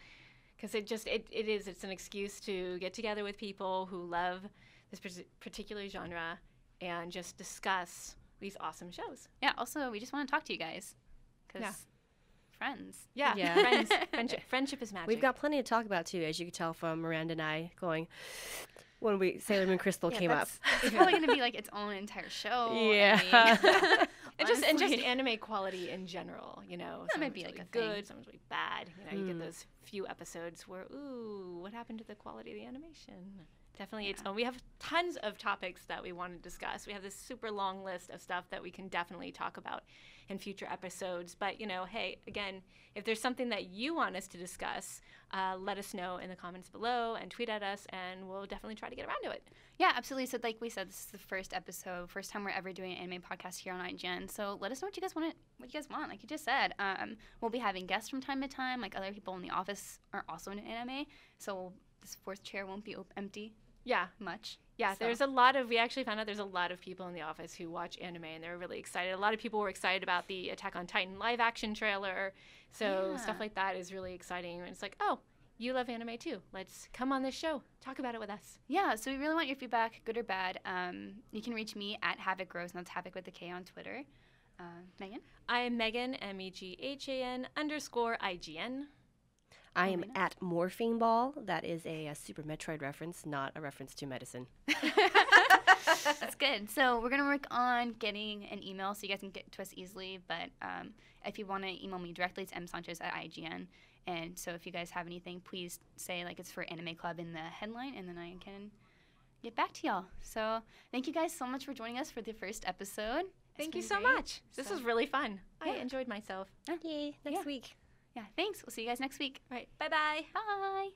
Speaker 3: Because it's an excuse to get together with people who love this particular genre and just discuss these awesome shows.
Speaker 1: Yeah, also, we just want to talk to you guys. Because friends.
Speaker 3: Yeah. Friends. Friendship is magic.
Speaker 2: We've got plenty to talk about, too, as you can tell from Miranda and I going when Sailor Moon Crystal came up.
Speaker 1: It's probably going to be like its own entire show.
Speaker 2: Yeah.
Speaker 1: I mean,
Speaker 3: and just anime quality in general,
Speaker 1: That might be like
Speaker 3: really
Speaker 1: a thing.
Speaker 3: good, someone's really bad. You get those few episodes where, ooh, what happened to the quality of the animation? Definitely its own. We have tons of topics that we want to discuss. We have this super long list of stuff that we can definitely talk about in future episodes. But, hey, again, if there's something that you want us to discuss, let us know in the comments below and tweet at us, and we'll definitely try to get around to it.
Speaker 1: Yeah, absolutely. So like we said, this is the first episode, first time we're ever doing an anime podcast here on IGN. So let us know what you guys want. Like you just said, we'll be having guests from time to time. Like other people in the office are also into anime. So this 4th chair won't be empty.
Speaker 3: Yeah.
Speaker 1: Much.
Speaker 3: Yeah, so. We actually found out there's a lot of people in the office who watch anime, and they're really excited. A lot of people were excited about the Attack on Titan live action trailer. So stuff like that is really exciting. And it's like, oh, you love anime too. Let's come on this show. Talk about it with us.
Speaker 1: Yeah, so we really want your feedback, good or bad. You can reach me at Havoc Rose, and that's Havoc with a K on Twitter. Megan?
Speaker 3: I am Meghan, MEGHAN_IGN.
Speaker 2: I am at Morphine Ball. That is a Super Metroid reference, not a reference to medicine.
Speaker 1: That's good. So we're going to work on getting an email so you guys can get to us easily. But if you want to email me directly, it's msanchez@IGN. And so if you guys have anything, please say like it's for Anime Club in the headline, and then I can get back to y'all. So thank you guys so much for joining us for the first episode.
Speaker 3: Thank you so much. This was really fun. I enjoyed myself.
Speaker 2: Yay, next week.
Speaker 1: Yeah, thanks. We'll see you guys next week.
Speaker 3: All right, bye-bye.
Speaker 1: Bye.